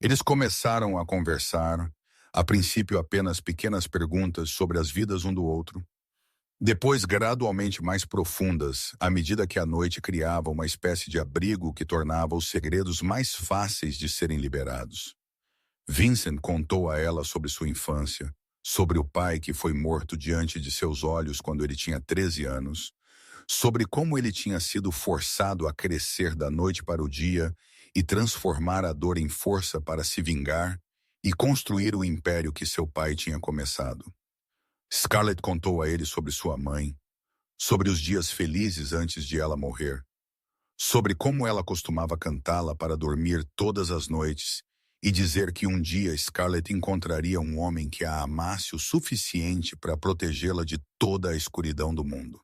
Eles começaram a conversar, a princípio apenas pequenas perguntas sobre as vidas um do outro, depois gradualmente mais profundas, à medida que a noite criava uma espécie de abrigo que tornava os segredos mais fáceis de serem liberados. Vincent contou a ela sobre sua infância, sobre o pai que foi morto diante de seus olhos quando ele tinha 13 anos, sobre como ele tinha sido forçado a crescer da noite para o dia e transformar a dor em força para se vingar e construir o império que seu pai tinha começado. Scarlett contou a ele sobre sua mãe, sobre os dias felizes antes de ela morrer, sobre como ela costumava cantá-la para dormir todas as noites e dizer que um dia Scarlett encontraria um homem que a amasse o suficiente para protegê-la de toda a escuridão do mundo.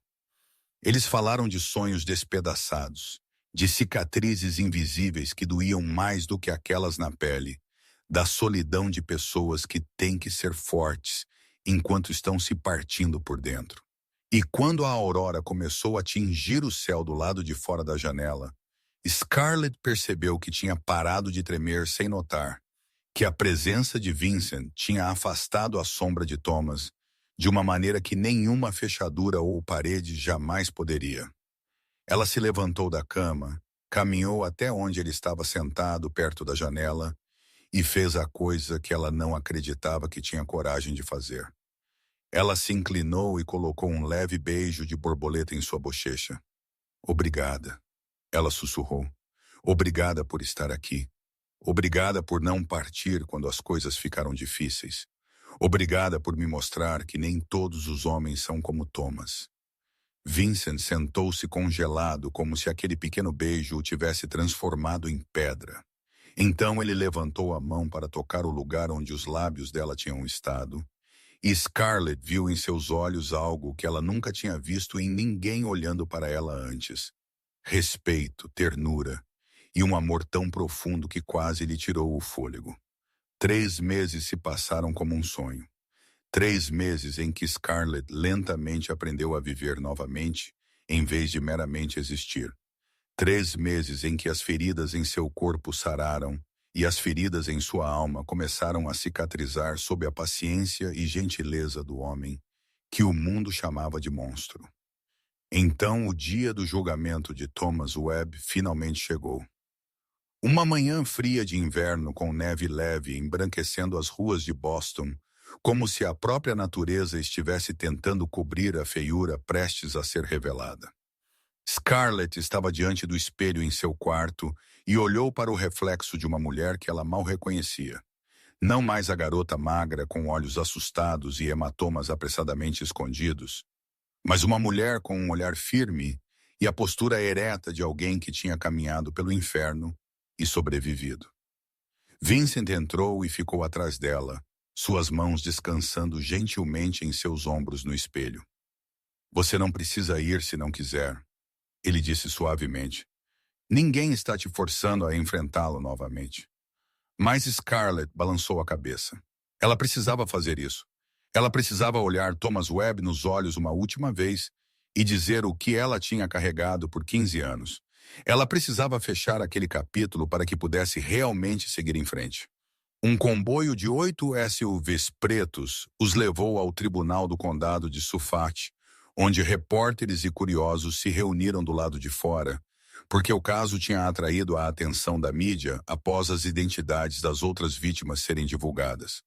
Eles falaram de sonhos despedaçados, de cicatrizes invisíveis que doíam mais do que aquelas na pele, da solidão de pessoas que têm que ser fortes enquanto estão se partindo por dentro. E quando a aurora começou a tingir o céu do lado de fora da janela, Scarlett percebeu que tinha parado de tremer sem notar que a presença de Vincent tinha afastado a sombra de Thomas de uma maneira que nenhuma fechadura ou parede jamais poderia. Ela se levantou da cama, caminhou até onde ele estava sentado perto da janela e fez a coisa que ela não acreditava que tinha coragem de fazer. Ela se inclinou e colocou um leve beijo de borboleta em sua bochecha. "Obrigada", ela sussurrou. "Obrigada por estar aqui. Obrigada por não partir quando as coisas ficaram difíceis. Obrigada por me mostrar que nem todos os homens são como Thomas." Vincent sentou-se congelado como se aquele pequeno beijo o tivesse transformado em pedra. Então ele levantou a mão para tocar o lugar onde os lábios dela tinham estado, e Scarlett viu em seus olhos algo que ela nunca tinha visto em ninguém olhando para ela antes. Respeito, ternura e um amor tão profundo que quase lhe tirou o fôlego. 3 meses se passaram como um sonho. 3 meses em que Scarlett lentamente aprendeu a viver novamente, em vez de meramente existir. 3 meses em que as feridas em seu corpo sararam e as feridas em sua alma começaram a cicatrizar sob a paciência e gentileza do homem, que o mundo chamava de monstro. Então o dia do julgamento de Thomas Webb finalmente chegou. Uma manhã fria de inverno com neve leve embranquecendo as ruas de Boston, como se a própria natureza estivesse tentando cobrir a feiura prestes a ser revelada. Scarlett estava diante do espelho em seu quarto e olhou para o reflexo de uma mulher que ela mal reconhecia. Não mais a garota magra com olhos assustados e hematomas apressadamente escondidos, mas uma mulher com um olhar firme e a postura ereta de alguém que tinha caminhado pelo inferno e sobrevivido. Vincent entrou e ficou atrás dela, suas mãos descansando gentilmente em seus ombros no espelho. Você não precisa ir se não quiser, ele disse suavemente. Ninguém está te forçando a enfrentá-lo novamente. Mas Scarlett balançou a cabeça. Ela precisava fazer isso. Ela precisava olhar Thomas Webb nos olhos uma última vez e dizer o que ela tinha carregado por 15 anos. Ela precisava fechar aquele capítulo para que pudesse realmente seguir em frente. Um comboio de 8 SUVs pretos os levou ao tribunal do condado de Suffolk, onde repórteres e curiosos se reuniram do lado de fora, porque o caso tinha atraído a atenção da mídia após as identidades das outras vítimas serem divulgadas.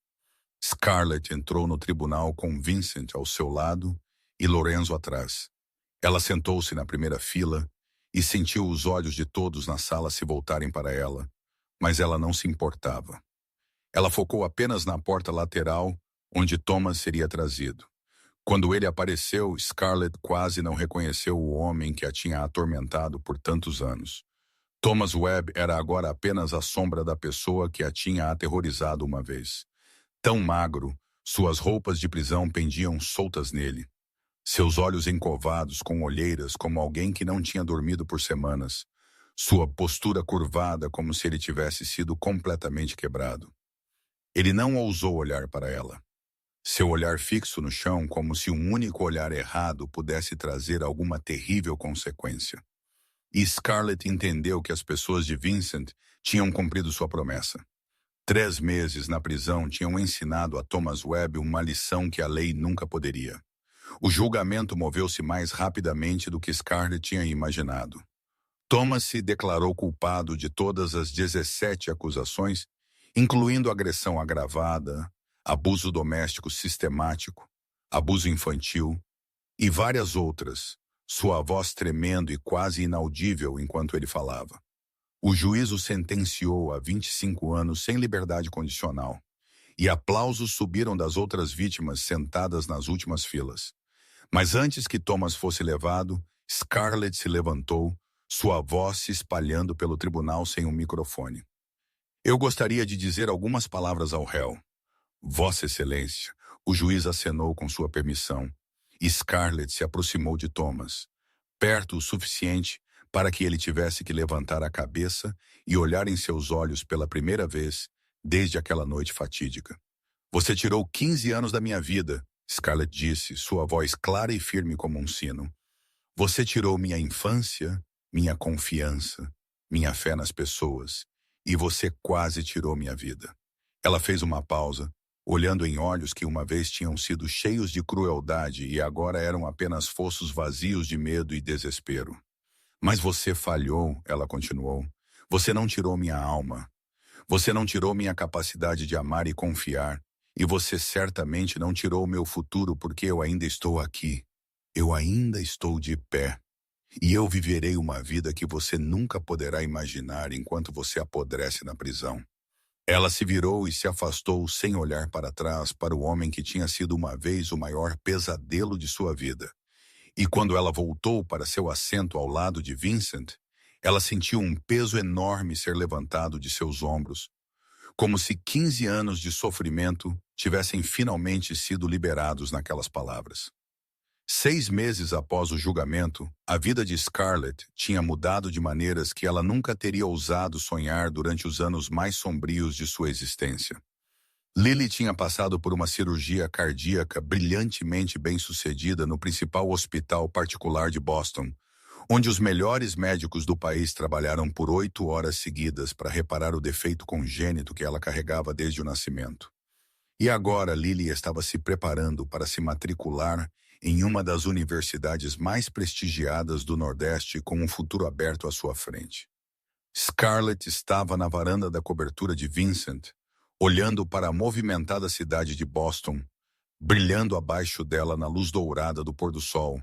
Scarlett entrou no tribunal com Vincent ao seu lado e Lorenzo atrás. Ela sentou-se na primeira fila e sentiu os olhos de todos na sala se voltarem para ela, mas ela não se importava. Ela focou apenas na porta lateral, onde Thomas seria trazido. Quando ele apareceu, Scarlett quase não reconheceu o homem que a tinha atormentado por tantos anos. Thomas Webb era agora apenas a sombra da pessoa que a tinha aterrorizado uma vez. Tão magro, suas roupas de prisão pendiam soltas nele. Seus olhos encovados com olheiras como alguém que não tinha dormido por semanas. Sua postura curvada como se ele tivesse sido completamente quebrado. Ele não ousou olhar para ela. Seu olhar fixo no chão como se um único olhar errado pudesse trazer alguma terrível consequência. E Scarlett entendeu que as pessoas de Vincent tinham cumprido sua promessa. 3 meses na prisão tinham ensinado a Thomas Webb uma lição que a lei nunca poderia. O julgamento moveu-se mais rapidamente do que Scarlett tinha imaginado. Thomas se declarou culpado de todas as 17 acusações, incluindo agressão agravada, abuso doméstico sistemático, abuso infantil e várias outras, sua voz tremendo e quase inaudível enquanto ele falava. O juiz o sentenciou a 25 anos sem liberdade condicional, e aplausos subiram das outras vítimas sentadas nas últimas filas. Mas antes que Thomas fosse levado, Scarlett se levantou, sua voz se espalhando pelo tribunal sem um microfone. Eu gostaria de dizer algumas palavras ao réu. Vossa Excelência, o juiz acenou com sua permissão, e Scarlett se aproximou de Thomas, perto o suficiente para que ele tivesse que levantar a cabeça e olhar em seus olhos pela primeira vez desde aquela noite fatídica. Você tirou 15 anos da minha vida, Scarlett disse, sua voz clara e firme como um sino. Você tirou minha infância, minha confiança, minha fé nas pessoas, e você quase tirou minha vida. Ela fez uma pausa, olhando em olhos que uma vez tinham sido cheios de crueldade e agora eram apenas fossos vazios de medo e desespero. Mas você falhou, ela continuou. Você não tirou minha alma. Você não tirou minha capacidade de amar e confiar. E você certamente não tirou meu futuro porque eu ainda estou aqui. Eu ainda estou de pé. E eu viverei uma vida que você nunca poderá imaginar enquanto você apodrece na prisão. Ela se virou e se afastou sem olhar para trás para o homem que tinha sido uma vez o maior pesadelo de sua vida. E quando ela voltou para seu assento ao lado de Vincent, ela sentiu um peso enorme ser levantado de seus ombros, como se 15 anos de sofrimento tivessem finalmente sido liberados naquelas palavras. 6 meses após o julgamento, a vida de Scarlett tinha mudado de maneiras que ela nunca teria ousado sonhar durante os anos mais sombrios de sua existência. Lily tinha passado por uma cirurgia cardíaca brilhantemente bem-sucedida no principal hospital particular de Boston, onde os melhores médicos do país trabalharam por 8 horas seguidas para reparar o defeito congênito que ela carregava desde o nascimento. E agora Lily estava se preparando para se matricular em uma das universidades mais prestigiadas do Nordeste com um futuro aberto à sua frente. Scarlett estava na varanda da cobertura de Vincent, olhando para a movimentada cidade de Boston, brilhando abaixo dela na luz dourada do pôr-do-sol,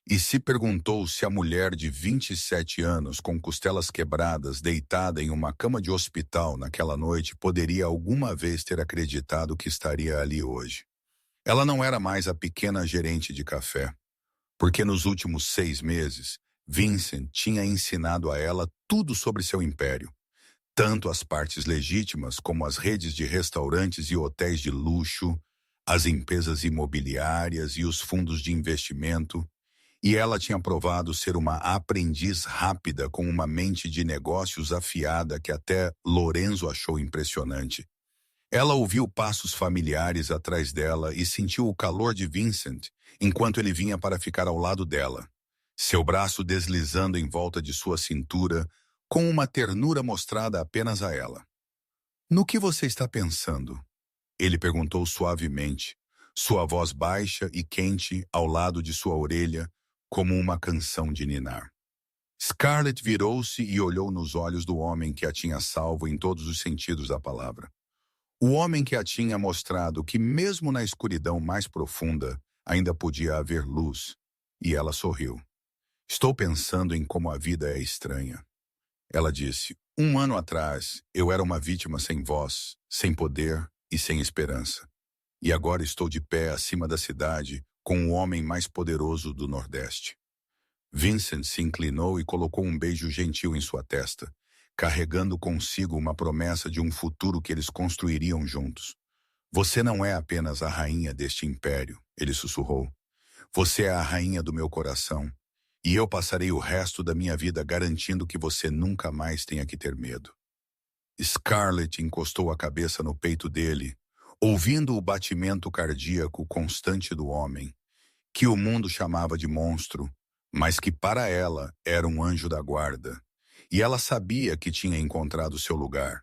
e se perguntou se a mulher de 27 anos, com costelas quebradas, deitada em uma cama de hospital naquela noite, poderia alguma vez ter acreditado que estaria ali hoje. Ela não era mais a pequena gerente de café, porque nos últimos 6 meses, Vincent tinha ensinado a ela tudo sobre seu império, tanto as partes legítimas como as redes de restaurantes e hotéis de luxo, as empresas imobiliárias e os fundos de investimento, e ela tinha provado ser uma aprendiz rápida com uma mente de negócios afiada que até Lorenzo achou impressionante. Ela ouviu passos familiares atrás dela e sentiu o calor de Vincent enquanto ele vinha para ficar ao lado dela, seu braço deslizando em volta de sua cintura com uma ternura mostrada apenas a ela. "No que você está pensando?" Ele perguntou suavemente, sua voz baixa e quente ao lado de sua orelha, como uma canção de ninar. Scarlett virou-se e olhou nos olhos do homem que a tinha salvo em todos os sentidos da palavra. O homem que a tinha mostrado que, mesmo na escuridão mais profunda, ainda podia haver luz. E ela sorriu. "Estou pensando em como a vida é estranha." Ela disse, "Um ano atrás, eu era uma vítima sem voz, sem poder e sem esperança. E agora estou de pé acima da cidade com o homem mais poderoso do Nordeste." Vincent se inclinou e colocou um beijo gentil em sua testa, carregando consigo uma promessa de um futuro que eles construiriam juntos. "Você não é apenas a rainha deste império," ele sussurrou. "Você é a rainha do meu coração, e eu passarei o resto da minha vida garantindo que você nunca mais tenha que ter medo." Scarlett encostou a cabeça no peito dele, ouvindo o batimento cardíaco constante do homem, que o mundo chamava de monstro, mas que para ela era um anjo da guarda, e ela sabia que tinha encontrado seu lugar.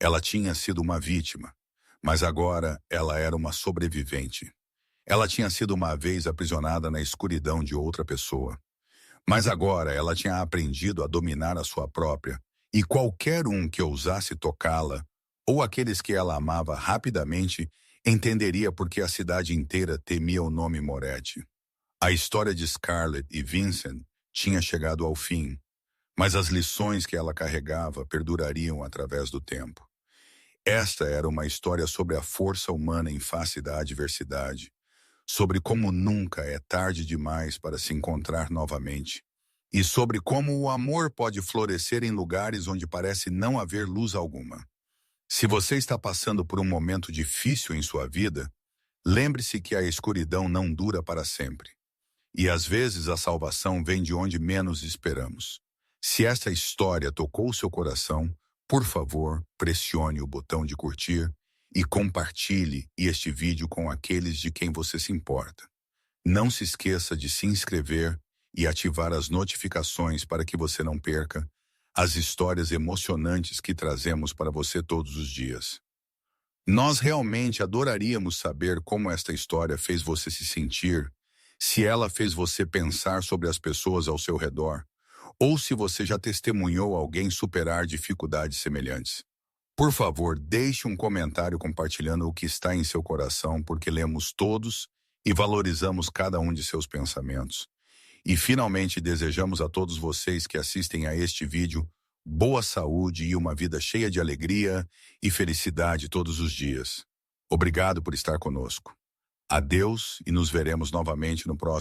Ela tinha sido uma vítima, mas agora ela era uma sobrevivente. Ela tinha sido uma vez aprisionada na escuridão de outra pessoa, mas agora ela tinha aprendido a dominar a sua própria, e qualquer um que ousasse tocá-la, ou aqueles que ela amava rapidamente, entenderia por que a cidade inteira temia o nome Moretti. A história de Scarlett e Vincent tinha chegado ao fim, mas as lições que ela carregava perdurariam através do tempo. Esta era uma história sobre a força humana em face da adversidade, sobre como nunca é tarde demais para se encontrar novamente, e sobre como o amor pode florescer em lugares onde parece não haver luz alguma. Se você está passando por um momento difícil em sua vida, lembre-se que a escuridão não dura para sempre. E às vezes a salvação vem de onde menos esperamos. Se esta história tocou seu coração, por favor, pressione o botão de curtir e compartilhe este vídeo com aqueles de quem você se importa. Não se esqueça de se inscrever e ativar as notificações para que você não perca as histórias emocionantes que trazemos para você todos os dias. Nós realmente adoraríamos saber como esta história fez você se sentir, se ela fez você pensar sobre as pessoas ao seu redor, ou se você já testemunhou alguém superar dificuldades semelhantes. Por favor, deixe um comentário compartilhando o que está em seu coração, porque lemos todos e valorizamos cada um de seus pensamentos. E finalmente desejamos a todos vocês que assistem a este vídeo boa saúde e uma vida cheia de alegria e felicidade todos os dias. Obrigado por estar conosco. Adeus e nos veremos novamente no próximo.